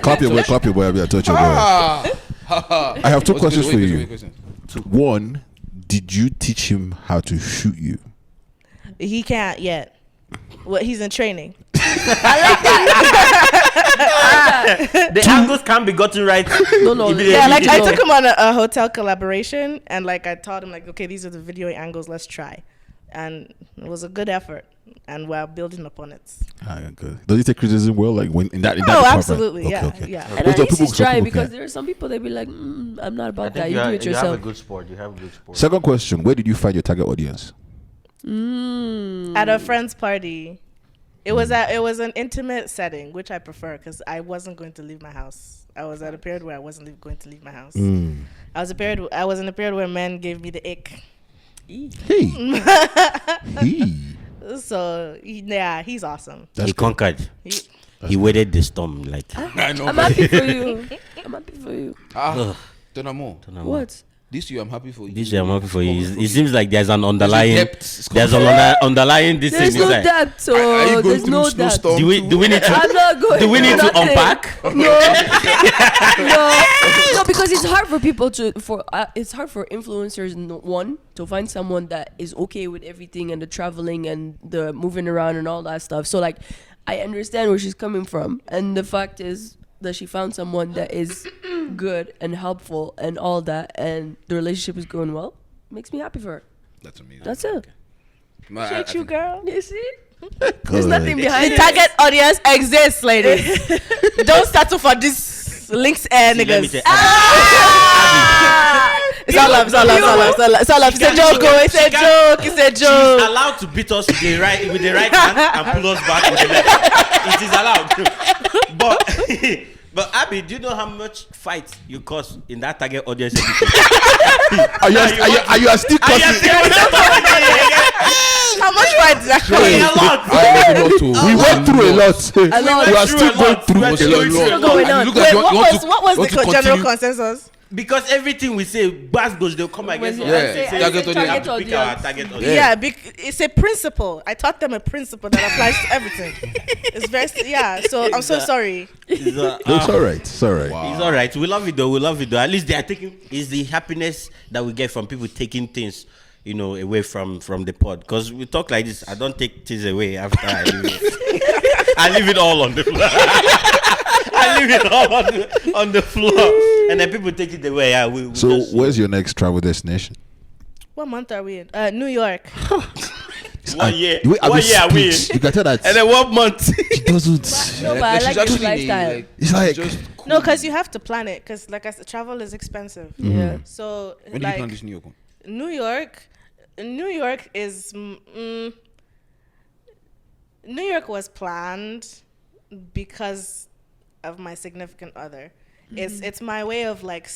Clap your boy, Abby. I touch your boy. I have 2 questions for you. One, did you teach him how to shoot you? He can't yet. Well, he's in training. The angles can't be gotten right. No. Yeah, like I took him on a hotel collaboration, and like I taught him like, okay, these are the video angles. Let's try, and it was a good effort, and we're building upon it. Good. Does he take criticism well? Like when in that Oh, department? absolutely, Okay, yeah, okay. yeah. And Those at are least people- he's some trying people because can't. there are some people they be like, I'm not I about think that. You do it you have a yourself. good sport. You have a good sport. Second question: where did you find your target audience? At a friend's party. It was an intimate setting, which I prefer because I wasn't going to leave my house. I was at a period where I wasn't going to leave my house. I was in a period where men gave me the ick. Hey. So he's awesome. He conquered. He- He weathered the storm. Like I know. I'm happy for you. I'm happy for you. Donamo. What? This year I'm happy for you. This year I'm happy for you. It seems like there's an underlying. depth. There's an underlying this There's thing no inside. depth. So Are you going there's through no depth. snowstorm Do we need to? I'm not going. Do we need to nothing. unpack? No, because it's hard for people it's hard for influencers to find someone that is okay with everything and the traveling and the moving around and all that stuff. So like, I understand where she's coming from, and the fact is that she found someone that is good and helpful and all that, and the relationship is going well. Makes me happy for her. That's amazing. That's it. Shake you, girl. You see? There's nothing behind The it. target audience exists, ladies. Don't settle for this links air See, let me niggas. say- It's all love. It's all love. It's a joke. It's a joke. It's a She's joke. allowed to beat us with the right hand and pull us back with the left. It is allowed. But Abby, do you know how much fight you cause in that target audience? Are you still cussing? How much fight is that? We went through a lot. We are still going through a Still lot. going on. Wait, what was the general consensus? Because everything we say, bad goes, they'll come against us. Yeah. and say, Target we have audience. to pick our target audience. Yeah, it's a principle. I taught them a principle that applies to everything. It's very So I'm so sorry. It's It's all right. It's all right. It's all right. We love it though. At least they are taking. It's the happiness that we get from people taking things, away from the pod. Because we talk like this. I don't take things away after I leave it. I leave it all on the floor. I leave it all on the floor, and then people take it away. Yeah. We So, just, where's your next travel destination? What month are we in? New York. One year. The way Abby One year we. speaks, you can tell that And then 1 month. he doesn't. No, but I like this lifestyle. It's like No, because you have to plan it. Because like I said, travel is expensive. Yeah. So When did you plan this New York one? New York is New York was planned because of my significant other. It's my way of like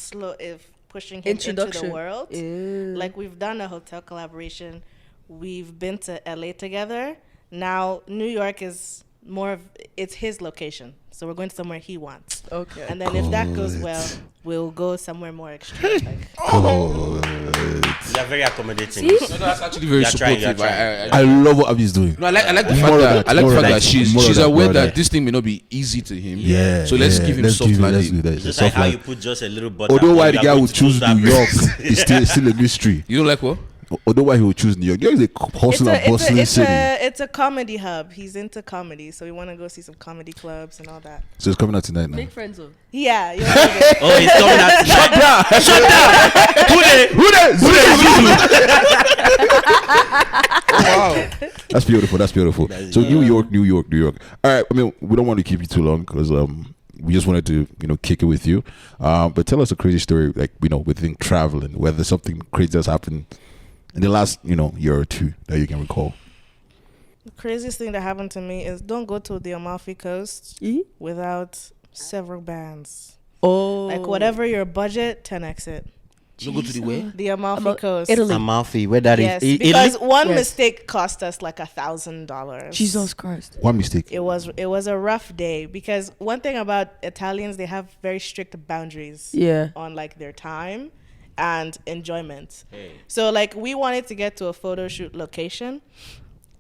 pushing him into the world. Like we've done a hotel collaboration. We've been to LA together. Now New York is more of it's his location. So we're going somewhere he wants. Okay. And then if that goes well, we'll go somewhere more extreme. Like. You're very accommodating. No, that's actually very You're trying, supportive. you're trying. I love what Abby's doing. No, I like the More fact of that that, more of that that, she's more of that, aware more of that that. this thing may not be easy to him. Yeah. So let's give him soft let's landing. do that. It's just Soft like how you landing. put just a little butter. Although why you the are guy going would to choose toast that New York bread. is still a mystery. You don't like what? Although why he would choose New York. New York is a hustle and bustling city. It's a comedy hub. He's into comedy, so we want to go see some comedy clubs and all that. So it's coming out tonight now. Make friends with. Yeah. You'll love it. Oh, he's coming out tonight. Shut down. Wow. That's beautiful. That's beautiful. So New York. All right. I mean, we don't want to keep you too long because we just wanted to kick it with you. But tell us a crazy story, like within traveling, whether something crazy has happened in the last year or two that you can recall. The craziest thing that happened to me is don't go to the Amalfi Coast without several bands. Oh. Like whatever your budget, 10x it. Don't go to the way. The Amalfi Coast. Italy. Amalfi, where that Yes, is. because one Yes. mistake cost us like $1,000. Jesus Christ. One mistake. It was a rough day because one thing about Italians, they have very strict boundaries Yeah. on like their time and enjoyment. So like we wanted to get to a photo shoot location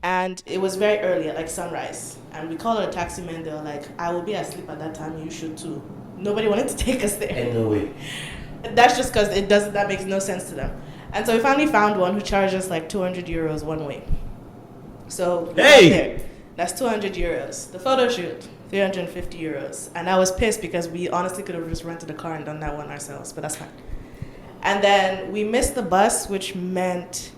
and it was very early at like sunrise, and we called a taxi man. They were like, I will be asleep at that time, you should too. Nobody wanted to take us there. No way. That's just because that makes no sense to them. And so we finally found one who charged us like 200 euros one way. So we went there. That's 200 euros. The photo shoot, 350 euros. And I was pissed because we honestly could have just rented a car and done that one ourselves, but that's fine. And then we missed the bus, which meant,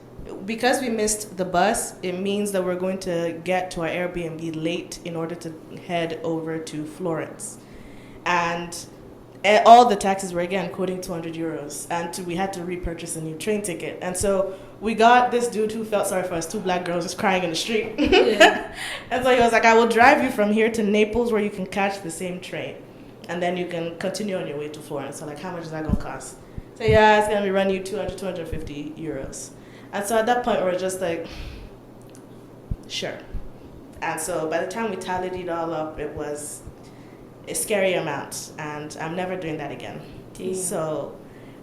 because we missed the bus, it means that we're going to get to our Airbnb late in order to head over to Florence. And all the taxis were again quoting 200 euros, and we had to repurchase a new train ticket. And so we got this dude who felt sorry for us, two black girls just crying in the street. Yeah. And so he was like, I will drive you from here to Naples where you can catch the same train, and then you can continue on your way to Florence. So like, how much is that going to cost? So yeah, it's going to be running you 250 euros. And so at that point, we were just like, sure. And so by the time we tallied it all up, it was a scary amount, and I'm never doing that again. Damn. So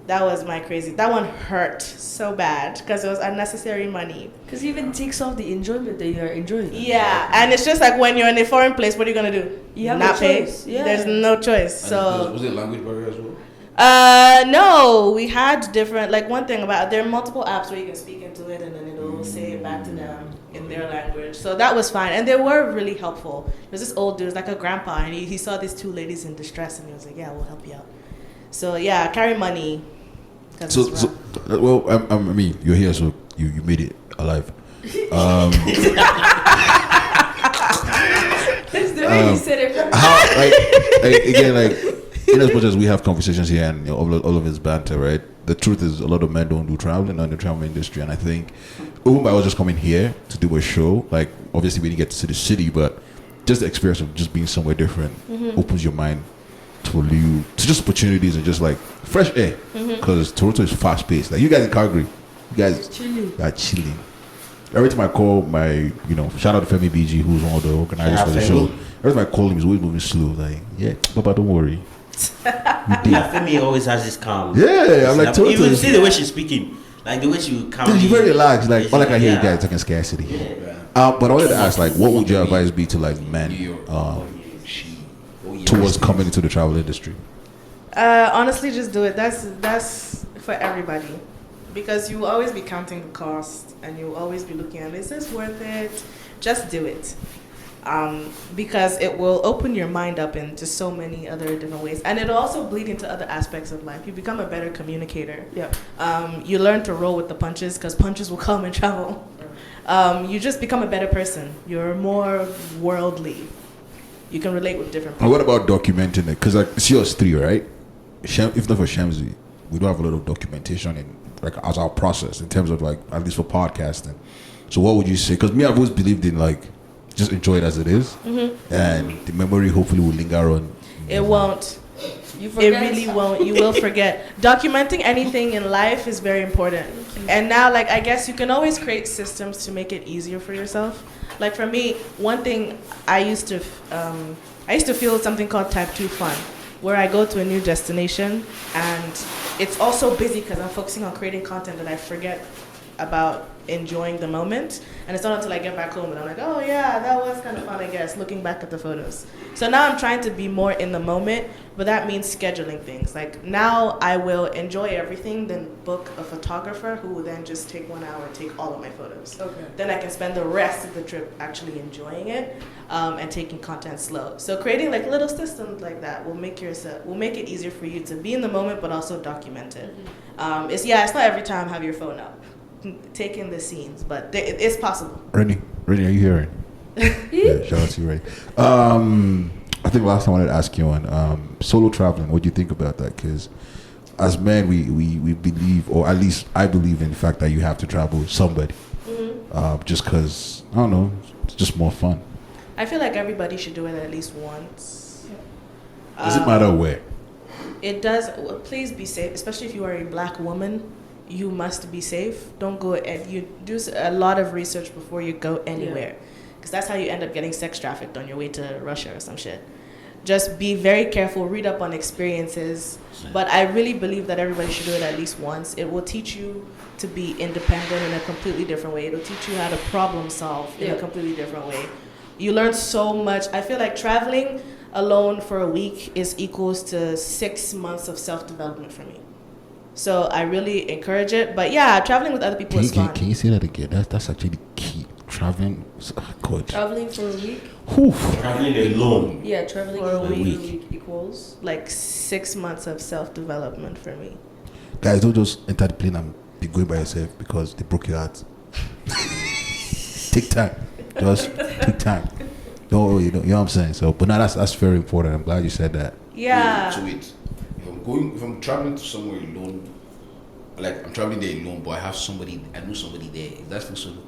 that was my crazy. That one hurt so bad because it was unnecessary money. Because it even takes off the enjoyment that you are enjoying. Yeah, and it's just like when you're in a foreign place, what are you gonna do? You have Not no pay? choice. Yeah. There's no choice. So Was it language barrier as well? no, we had different, like one thing about, there are multiple apps where you can speak into it and then it'll say it back to them in their language. So that was fine. And they were really helpful. There's this old dude, like a grandpa, and he saw these two ladies in distress and he was like, yeah, we'll help you out. So yeah, carry money. Well, I mean, you're here, so you made it alive. That's the way you said it. How, like again, like in as much as we have conversations here and all of it's banter, right? The truth is, a lot of men don't do traveling in the travel industry, and I think even I was just coming here to do a show. Like, obviously, we didn't get to see the city, but just the experience of just being somewhere different opens your mind to just opportunities and just like fresh air. Because Toronto is fast paced. Like, you guys in Calgary, you guys are chilling. Every time I call my, shout out to Femi BG, who's one of the organizers for the show. Every time I call him, he's always moving slow. Like, yeah, Papa, don't worry. Femi always has this calm. Yeah, I'm like, you will see the way she's speaking, like the way she calmly. She's very relaxed. Like, all I can hear you guys talking scarcity. But I wanted to ask, like, what would your advice be to like men towards coming into the travel industry? Honestly, just do it. That's for everybody, because you will always be counting the cost and you will always be looking at, is this worth it? Just do it. Because it will open your mind up into so many other different ways, and it'll also bleed into other aspects of life. You become a better communicator. You learn to roll with the punches, because punches will come and travel. You just become a better person. You're more worldly. You can relate with different people. And what about documenting it? Because like, it's yours three, right? If not for Shamsi, we don't have a lot of documentation in like as our process in terms of like, at least for podcasting. So what would you say? Because me, I've always believed in like just enjoy it as it is, and the memory hopefully will linger on. It won't. You It forget? really won't. You will forget. Documenting anything in life is very important. And now, like, I guess you can always create systems to make it easier for yourself. Like for me, one thing I used to feel something called type 2 fun, where I go to a new destination and it's also busy because I'm focusing on creating content that I forget about enjoying the moment. And it's not until I get back home and I'm like, oh yeah, that was kind of fun, I guess, looking back at the photos. So now I'm trying to be more in the moment, but that means scheduling things. Like now I will enjoy everything, then book a photographer who will then just take 1 hour and take all of my photos. Okay. Then I can spend the rest of the trip actually enjoying it and taking content slow. So creating like little systems like that will make it easier for you to be in the moment, but also document it. It's not every time have your phone up. Take in the scenes, but it's possible. Rennie, are you hearing? Yeah, shout out to you, Rennie. I think last time I wanted to ask you on solo traveling. What do you think about that? Because as men, we believe, or at least I believe in the fact that you have to travel with somebody. Just because, I don't know, it's just more fun. I feel like everybody should do it at least once. Does it matter where? It does. Well, please be safe, especially if you are a black woman. You must be safe. Don't go and you do a lot of research before you go anywhere, because that's how you end up getting sex trafficked on your way to Russia or some shit. Just be very careful. Read up on experiences. But I really believe that everybody should do it at least once. It will teach you to be independent in a completely different way. It'll teach you how to problem solve in a completely different way. You learn so much. I feel like traveling alone for a week is equals to 6 months of self-development for me. So I really encourage it. But yeah, traveling with other people is fun. Can you say that again? That's actually key. Traveling, good. Traveling for a week? Traveling alone. Yeah, traveling For a alone week. for a week equals. Like 6 months of self-development for me. Guys, don't just enter the plane and be going by yourself because they broke your heart. Take time. Just take time. No, you know what I'm saying? So, but now that's very important. I'm glad you said that. Yeah. So wait, if I'm traveling to somewhere alone, like I'm traveling there alone, but I know somebody there. Is that for solo?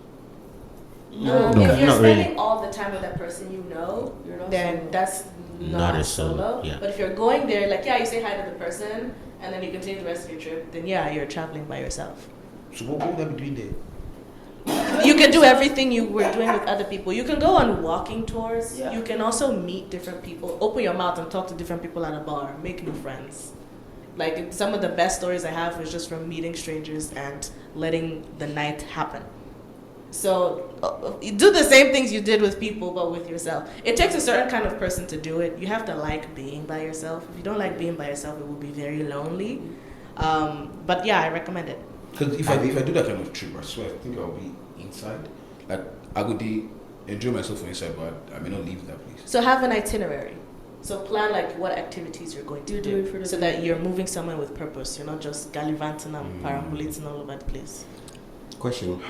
No, No. if you're Not spending really. all the time with that person you know, You're not then solo. that's Not not a solo, yeah. But if you're going there, like you say hi to the person and then you continue the rest of your trip, then you're traveling by yourself. So what would I be doing there? You can do everything you were doing with other people. You can go on walking tours. Yeah. You can also meet different people. Open your mouth and talk to different people at a bar. Make new friends. Like some of the best stories I have is just from meeting strangers and letting the night happen. So you do the same things you did with people, but with yourself. It takes a certain kind of person to do it. You have to like being by yourself. If you don't like being by yourself, it will be very lonely. But yeah, I recommend it. Because if I do that kind of trip, I swear, I think I'll be inside. Like I would enjoy myself from inside, but I may not leave that place. So have an itinerary. So plan like what activities you're going to do, so that you're moving somewhere with purpose. You're not just gallivanting and perambulating all over the place. Question.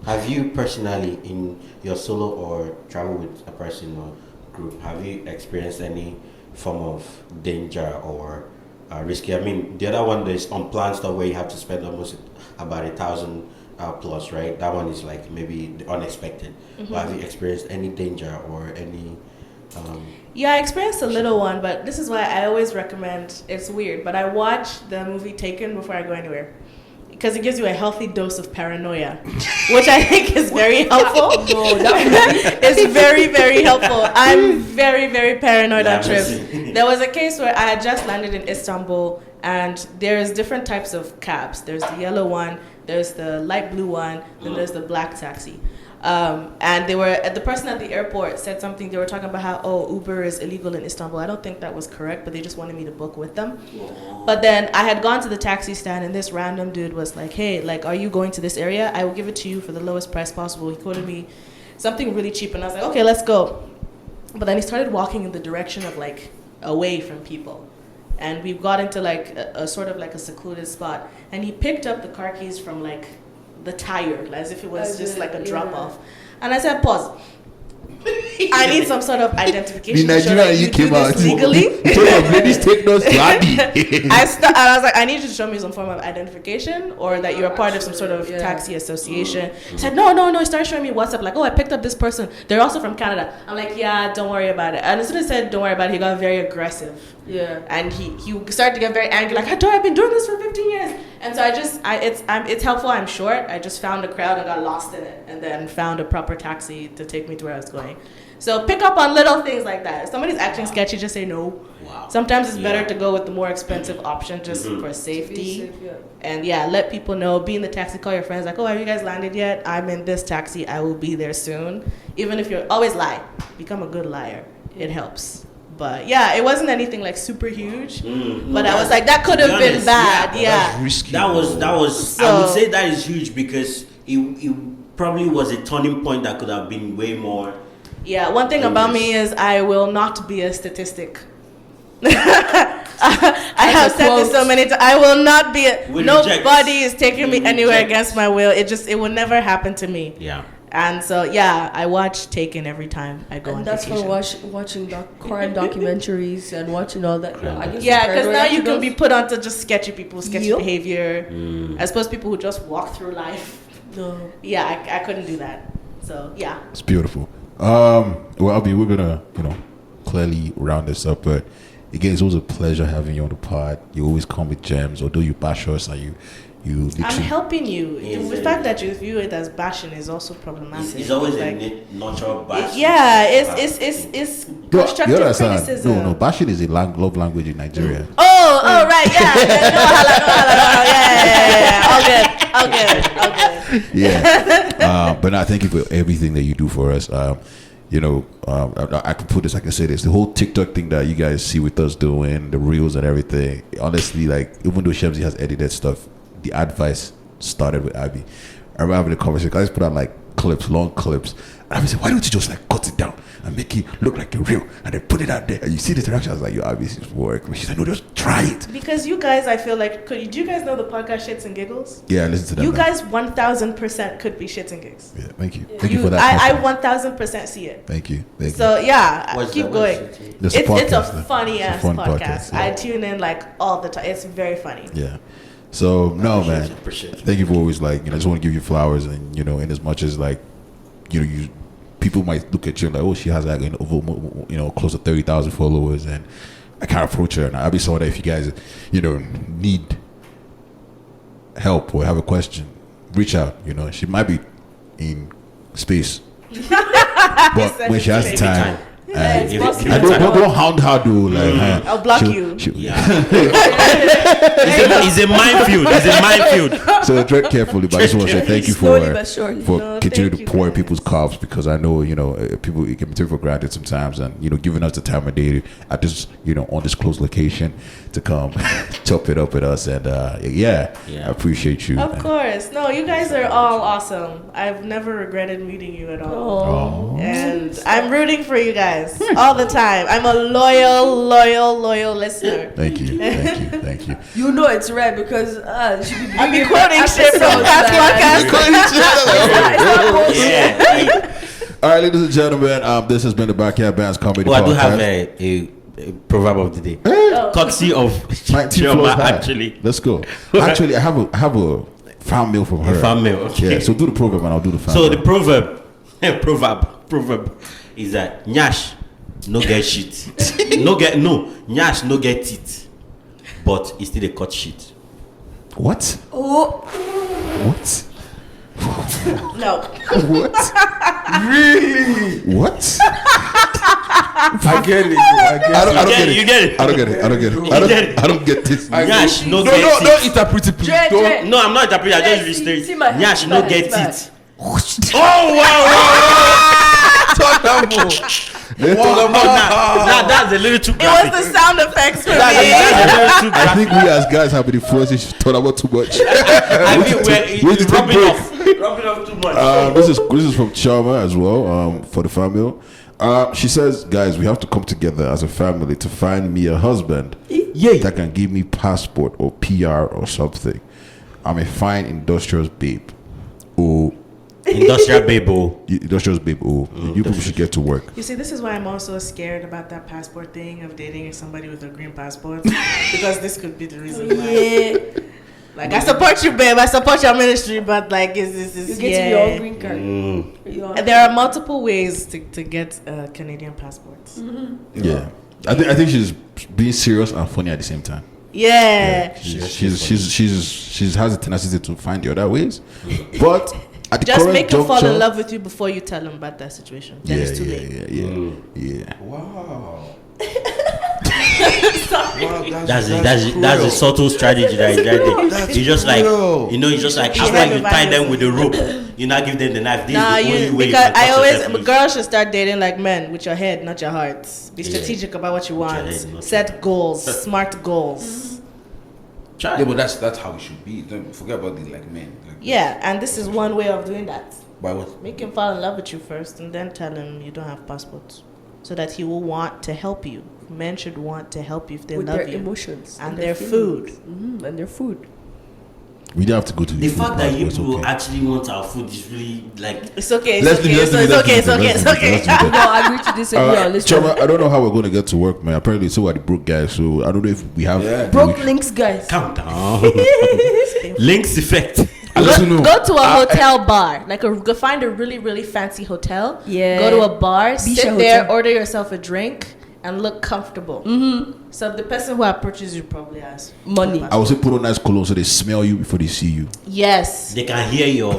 Have you personally, in your solo or travel with a person or group, have you experienced any form of danger or risky? I mean, the other one is unplanned stuff where you have to spend almost about 1,000 plus, right? That one is like maybe the unexpected. But have you experienced any danger or any? Yeah, I experienced a little one, but this is why I always recommend. It's weird, but I watch the movie Taken before I go anywhere, because it gives you a healthy dose of paranoia, which I think is very helpful. It's very, very helpful. I'm very, very paranoid on trips. There was a case where I had just landed in Istanbul, and there's different types of cabs. There's the yellow one, there's the light blue one, then there's the black taxi. And the person at the airport said something. They were talking about how, Uber is illegal in Istanbul. I don't think that was correct, but they just wanted me to book with them. But then I had gone to the taxi stand, and this random dude was like, hey, like, are you going to this area? I will give it to you for the lowest price possible. He quoted me something really cheap, and I was like, okay, let's go. But then he started walking in the direction of like away from people. And we got into like a sort of like a secluded spot. And he picked up the car keys from like the tire, as if it was just like a drop off. And I said, pause. I need some sort of identification. The to show Nigerian that you do came out. this legally. You told your ladies take notes to Abby. I was like, I need you to show me some form of identification or that you're a part of some sort of taxi association. He said, no. He started showing me WhatsApp, like, oh, I picked up this person. They're also from Canada. I'm like, yeah, don't worry about it. And as soon as I said, don't worry about it, he got very aggressive. Yeah. And he started to get very angry, like, I've been doing this for 15 years. And so it's helpful, I'm short. I just found a crowd and got lost in it and then found a proper taxi to take me to where I was going. So pick up on little things like that. If somebody's acting sketchy, just say no. Wow. Sometimes it's better to go with the more expensive option just for safety. And let people know. Be in the taxi, call your friends, like, oh, have you guys landed yet? I'm in this taxi. I will be there soon. Even if you're always lie. Become a good liar. It helps. But yeah, it wasn't anything like super huge. But I was like, that could have been bad. That's risky. That was. So, I would say that is huge because it probably was a turning point that could have been way more. Yeah, one thing about me is I will not be a statistic. I have said this so many times. I will not be. Nobody is taking me anywhere against my will. It will never happen to me. Yeah. And so I watch Taken every time I go on that's vacation. for watching crime documentaries and watching all that. Yeah, because now you can be put onto just sketchy people, sketchy Yep. behavior, as opposed to people who just walk through life. No. Yeah, I couldn't do that. So yeah. It's beautiful. Well, I mean, we're gonna, clearly round this up, but again, it's always a pleasure having you on the pod. You always come with gems, although you bash us and you literally. I'm helping you. The fact that you view it as bashing is also problematic. It's always like, a natural bash. It's constructive criticism. No, bashing is a love language in Nigeria. Oh, right, yeah. No, all good. Yeah. But I thank you for everything that you do for us. I can say this. The whole TikTok thing that you guys see with us doing, the reels and everything, honestly, like, even though Shemzy has edited stuff, the advice started with Abby. I remember having a conversation. I just put out like clips, long clips. And Abby said, why don't you just like cut it down and make it look like a reel and then put it out there? And you see the interaction. I was like, yo, Abby, this is work. She said, no, just try it. Because you guys, I feel like, do you guys know the podcast Shits and Giggles? Yeah, listen to that. You now. guys 1000% could be Shits and Gigs. Yeah, thank you. Thank you for that. I 1000% see it. Thank you. So yeah, keep going. It's a funny ass fun podcast. Yeah. I tune in like all the time. It's very funny. Yeah. So no, man. Appreciate it. Thank you for always like, I just want to give you flowers, and in as much as like, you people might look at you like, oh, she has like over close to 30,000 followers, and I can't approach her. And I'll be someone that if you guys need help or have a question, reach out. She might be in space, but when she has the time. Don't hound her, dude. Like, I'll block you. It's a minefield. So tread carefully, but I just want to say thank you for continuing to pour in guys. people's cups, because I know people, it can be taken for granted sometimes, and giving us the time of day at this undisclosed location to come chop it up with us, and I appreciate you. Of course. No, you guys are all awesome. I've never regretted meeting you at all. And I'm rooting for you guys all the time. I'm a loyal listener. Thank you. You know it's rare because I'll be quoting shit from past podcasts. All right, ladies and gentlemen, this has been the Backyard Bands Comedy Podcast. I do have a proverb of the day. Courtesy of 19 Chioma, floors high. actually. Let's go. Actually, I have a fan mail from her. Fan mail, okay. Yeah, so do the proverb and I'll do the fan So mail. the proverb is that Nyash no get shit. Nyash no get teeth. But it's still a cut shit. What? Oh. What? No. What? Really? What? I get it. I don't get it. You get it. I don't get it. I don't get this. Nyash no No, get teeth. don't interpret it, please. Dre. Don't. No, I'm not interpreting. I just See restate. my Nyash hand, no my get hand. teeth. Oh, wow. Talk that more. Now that's a little too It graphic. was the sound effects for me. That's a little too I graphic. think we as guys have been influenced. Thought about too much. I think Wait to we're take rubbing break. off too much. This is from Chama as well. For the family. She says, guys, we have to come together as a family to find me a husband that can give me passport or PR or something. I'm a fine industrious babe. Oh, Industrial babe. Oh. Industrial babe. Oh, you people should get to work. You see, this is why I'm also scared about that passport thing of dating somebody with a green passport because this could be the reason why. Yeah. Like, I support you, babe. I support your ministry, but like, is You get your own green card. And there are multiple ways to get Canadian passports. Yeah, I think she's being serious and funny at the same time. Yeah. She's has a tenacity to find the other ways, but at the Just current make him fall juncture- in love with you before you tell him about that situation. Then it's too late. Yeah. Wow. That's a subtle strategy that he tried. You just like, you know, you just like after you tie them with the rope, you not give them the knife. This Nah, is the only way because you can I cut always yourself loose. girls should start dating like men with your head, not your heart. Be strategic about what you want. head, not Set goals, smart goals. Yeah, but that's how it should be. Don't forget about the like men. Like, Yeah, and this is one way of doing that. by what? Make him fall in love with you first, and then tell him you don't have passports, so that he will want to help you. Men should want to help you if they With love their you. emotions And their food. And their food. We don't have to go to The food fact that you passport, people okay. actually want our food is really like. It's okay. It's Let's okay. leave It's it, okay. It's okay. It's okay. It's okay. We don't agree to disagree on this Chama, one. I don't know how we're going to get to work, man. Apparently, so are the broke guys. So I don't know if we have. Yeah. Broke links, guys. Calm down. Links effect. Go to a hotel bar. Like go find a really, really fancy hotel. Yeah. Go to a bar, Beach sit hotel. there, order yourself a drink, and look comfortable. So the person who approaches you probably has Money. I would say put on nice cologne so they smell you before they see you. Yes. They can hear your.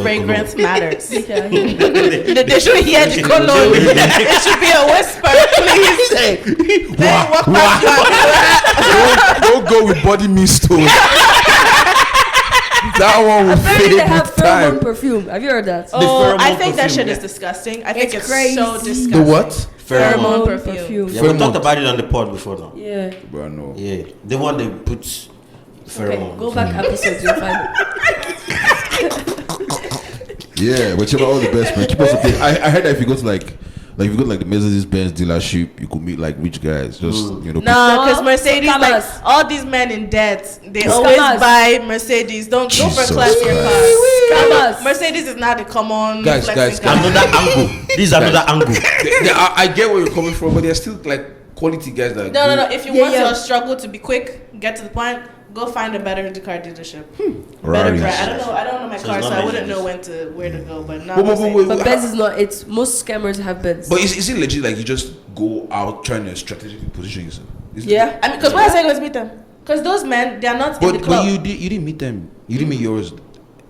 Fragrance matters. Yeah. They should hear the cologne. It should be a whisper. Please say. Don't go with body mist. That one will Apparently fade they have with time. pheromone perfume. Have you heard that? Oh, I pheromone think that perfume, shit yeah. is disgusting. I think it's crazy. so disgusting. The what? Pheromone perfume. Yeah, we talked about it on the pod before now. Yeah. Bro, no. Yeah, the one they put Okay, pheromone. go back episodes, you'll find it. Yeah, but you're all the best, man. Keep us updated. I heard that if you go to like if you go to like the Mercedes-Benz dealership, you could meet like rich guys. Just you know. No, because Mercedes, Scammers. like all these men in debt, they Scammers. always buy Mercedes. Don't Jesus overclass your car. Scammers. Mercedes is not the common. Guys, flexing guys, car. Another angle. This is another angle. I get where you're coming from, but they're still like quality guys that. No. If you Yeah, want yeah. your struggle to be quick, get to the point. Go find a better car dealership. Better Ferraris. brand. I don't know my So car, it's so not I wouldn't Mercedes. know where to go. But no. But Benz is not. It's most scammers have Benz. But is it legit like you just go out trying to strategically position yourself? Is it- Yeah. I mean, because why I say let's meet them? Because those men, they are not in the But club. you didn't meet them. You didn't meet yours.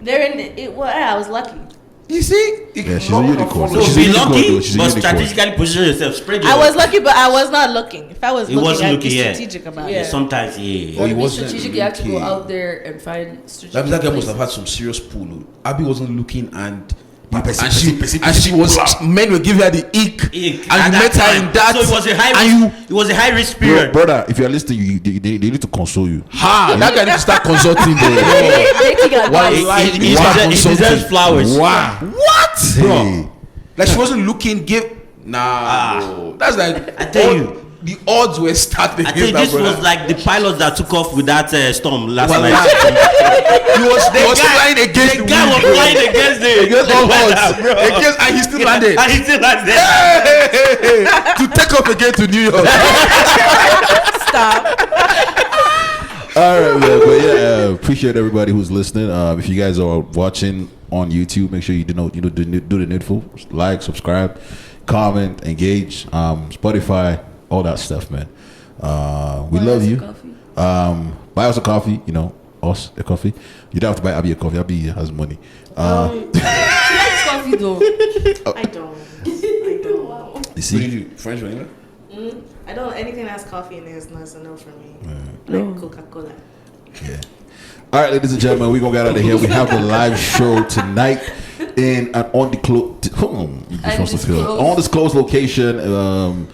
They're in it. Well, I was lucky. You see? Yeah, she's a unicorn. So She's a be unicorn, though. lucky, She's a but unicorn. strategically position yourself. Spread your. I was lucky, but I was not looking. If I was He looking, wasn't I'd looking, be yeah. strategic about Yeah. it. Sometimes, yeah. Oh, he To be wasn't strategic, you have to go looking. out there and find strategic. That guy must have places. had some serious pull. Abby wasn't looking and Person, and she was men will give her the ick, and you met her in that. So it was a high. and It was a high risk Bro, period. brother, if you're listening, they need to console you. that guy needs to start consulting. Dating Why? advice. He deserves flowers. Wow. What, bro? Hey. Like she wasn't looking. Bro. That's like I tell you. the odds were stacked I against think that this brother. was like the pilot that took off with that storm last Well, night. he was flying against The guy was wind. flying against all odds. And he still landed. And he still landed. To take off again to New York. Stop. All right, man. But yeah, appreciate everybody who's listening. If you guys are watching on YouTube, make sure you do the needful. Like, subscribe, comment, engage. Spotify, all that stuff, man. We love you. Buy us a coffee. You know, us a coffee. You don't have to buy Abby a coffee. Abby has money. She likes coffee though. I don't. You What do see, you do? French vanilla? I don't. Anything that has coffee in it is not a no for me. No. Like Coca-Cola. yeah. All right, ladies and gentlemen, we're gonna get out of here. We have a live show tonight in an undisclosed location.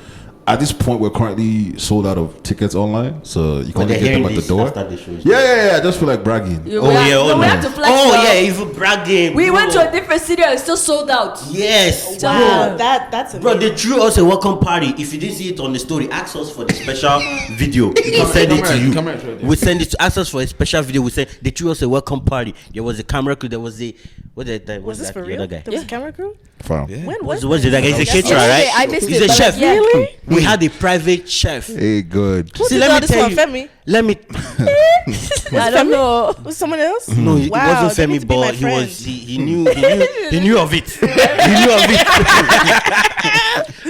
At this point, we're currently sold out of tickets online, so you can only get them at the door. Yeah. I just feel like bragging. We Oh, have, yeah, no, oh, we no. have to flex Oh now. yeah, even bragging. We bro. went to a different city and it's still sold out. Yes, Wow, bro. that's Bro, amazing. they threw us a welcome party. If you didn't see it on the story, ask us for the special video. We can send it to you. Camera right there. We send it to ask us for a special video. We said they threw us a welcome party. There was a camera crew. There was a What did that? Was this that for the real? other guy? There was a camera crew? Fam. When was What's the this? guy? He's a Yesterday, caterer, right? I missed He's it, a but chef. yeah. Really? We had a private chef. Hey, good. Who See, did let all me this tell one? you- Femi? Let me. I don't know. Was someone else? No, it Wow, wasn't they need Femi, to be my but he friend. was. He knew of it. He knew of it.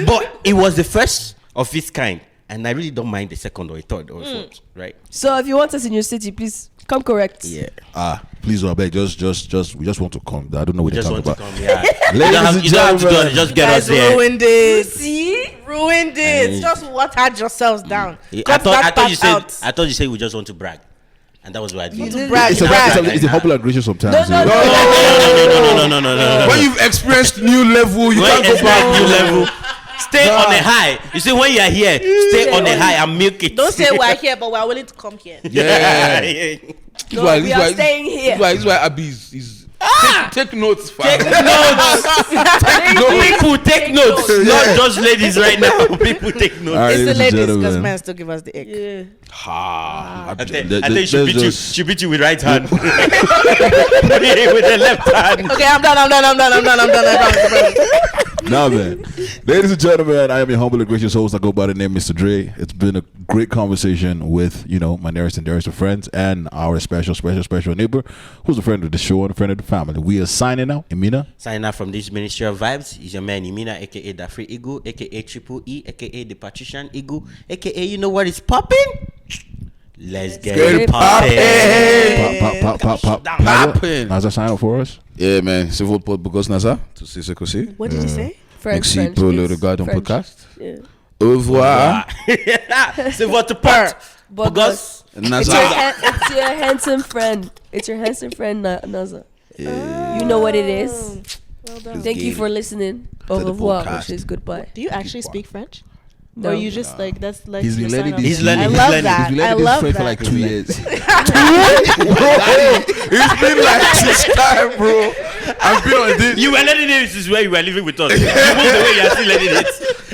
But it was the first of its kind, and I really don't mind the second or a third or a fourth, right? So if you want us in your city, please come correct. Yeah. Please, I beg, just we just want to come. I don't know what We you're just talking want to about. come. Yeah. Ladies You don't have to do gentlemen. it. Just You get us guys there. ruined it. See? Ruined it. Just watered yourselves down. I Cut thought that you part said. out. I thought you said we just want to brag, and that was what I did. To brag, It's a, brag. it's a humble aggression sometimes. No. No. When you've experienced new level, you When can't go back. new level, stay on a high. You see, when you are here, stay on a high and milk it. Don't say we're here, but we're willing to come here. Yeah. No, we are staying here. This is why Abby is take notes, fam. Take notes, not just ladies right now. People take notes. All right, It's the ladies and ladies because gentlemen. men still give us the ick. Yeah. I think There's she beat you. just- She beat you with right hand. With the left hand. Okay, I'm done. I promise. Nah, man. Ladies and gentlemen, I am your humble and gracious host. I go by the name Mr. Dre. It's been a great conversation with, my nearest and dearest of friends and our special neighbor, who's a friend of the show and a friend of the family. We are signing out. Emina. Signing out from this Ministry of Vibes is your man Imina, aka the Free Eagle, aka Triple E, aka the Patrician Eagle, aka you know what is popping? Let's get it popping. Pop. Poppin'. Naza, sign up for us. Yeah, man. Civil Port Bugos Naza. To see Sekosi. What did you say? French, Merci pour le please. regard en French. podcast. Yeah. Au revoir. C'est votre part. Bogos. It's Naza. your handsome friend. It's your handsome friend, Naza. You know what it is. Well done. Thank you for listening. Au the revoir, podcast. which is goodbye. Do you actually speak French? No. Or you just like that's like He's your been learning sign-off? this. He's learning, I he's love learning. that. He's been I learning love this for that. like 2 years. It's been like 6 times, bro. I've been on this. You were learning it. This is where you were living with us. You moved away. You are still learning it.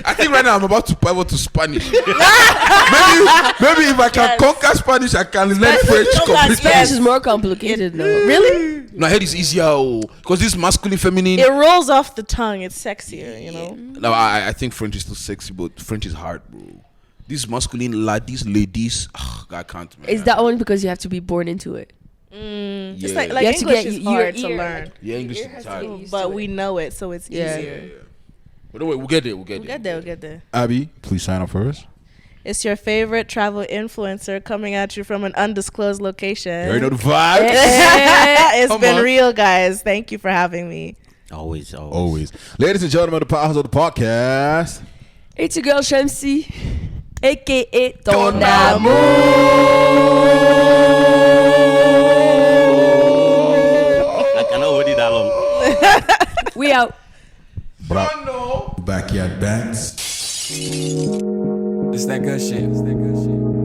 I think right now I'm about to pivot to Spanish. maybe if I can conquer Spanish, I can learn French completely. Spanish is more complicated now. Really? No, I heard it's easier because this masculine, feminine. It rolls off the tongue. It's sexier, you know. No, I think French is still sexy, but French is hard, bro. These masculine ladies, I can't. Man. Is that only because you have to be born into it? It's Yeah. like You have to English get is your hard to ear, learn, Yeah, English Your ear is has to hard. get used but to we it. know it, so it's Yeah. easier. But don't worry, we'll get there. We'll get there. Abby, please sign up for us. It's your favorite travel influencer coming at you from an undisclosed location. You already know the vibe. It's Come been on. real, guys. Thank you for having me. Always. Always. Ladies and gentlemen, the powerhouse of the podcast. It's your girl Shamsi, aka Ton Ton Amour. I cannot hold it that long. We out. Backyard bands. It's that good shit.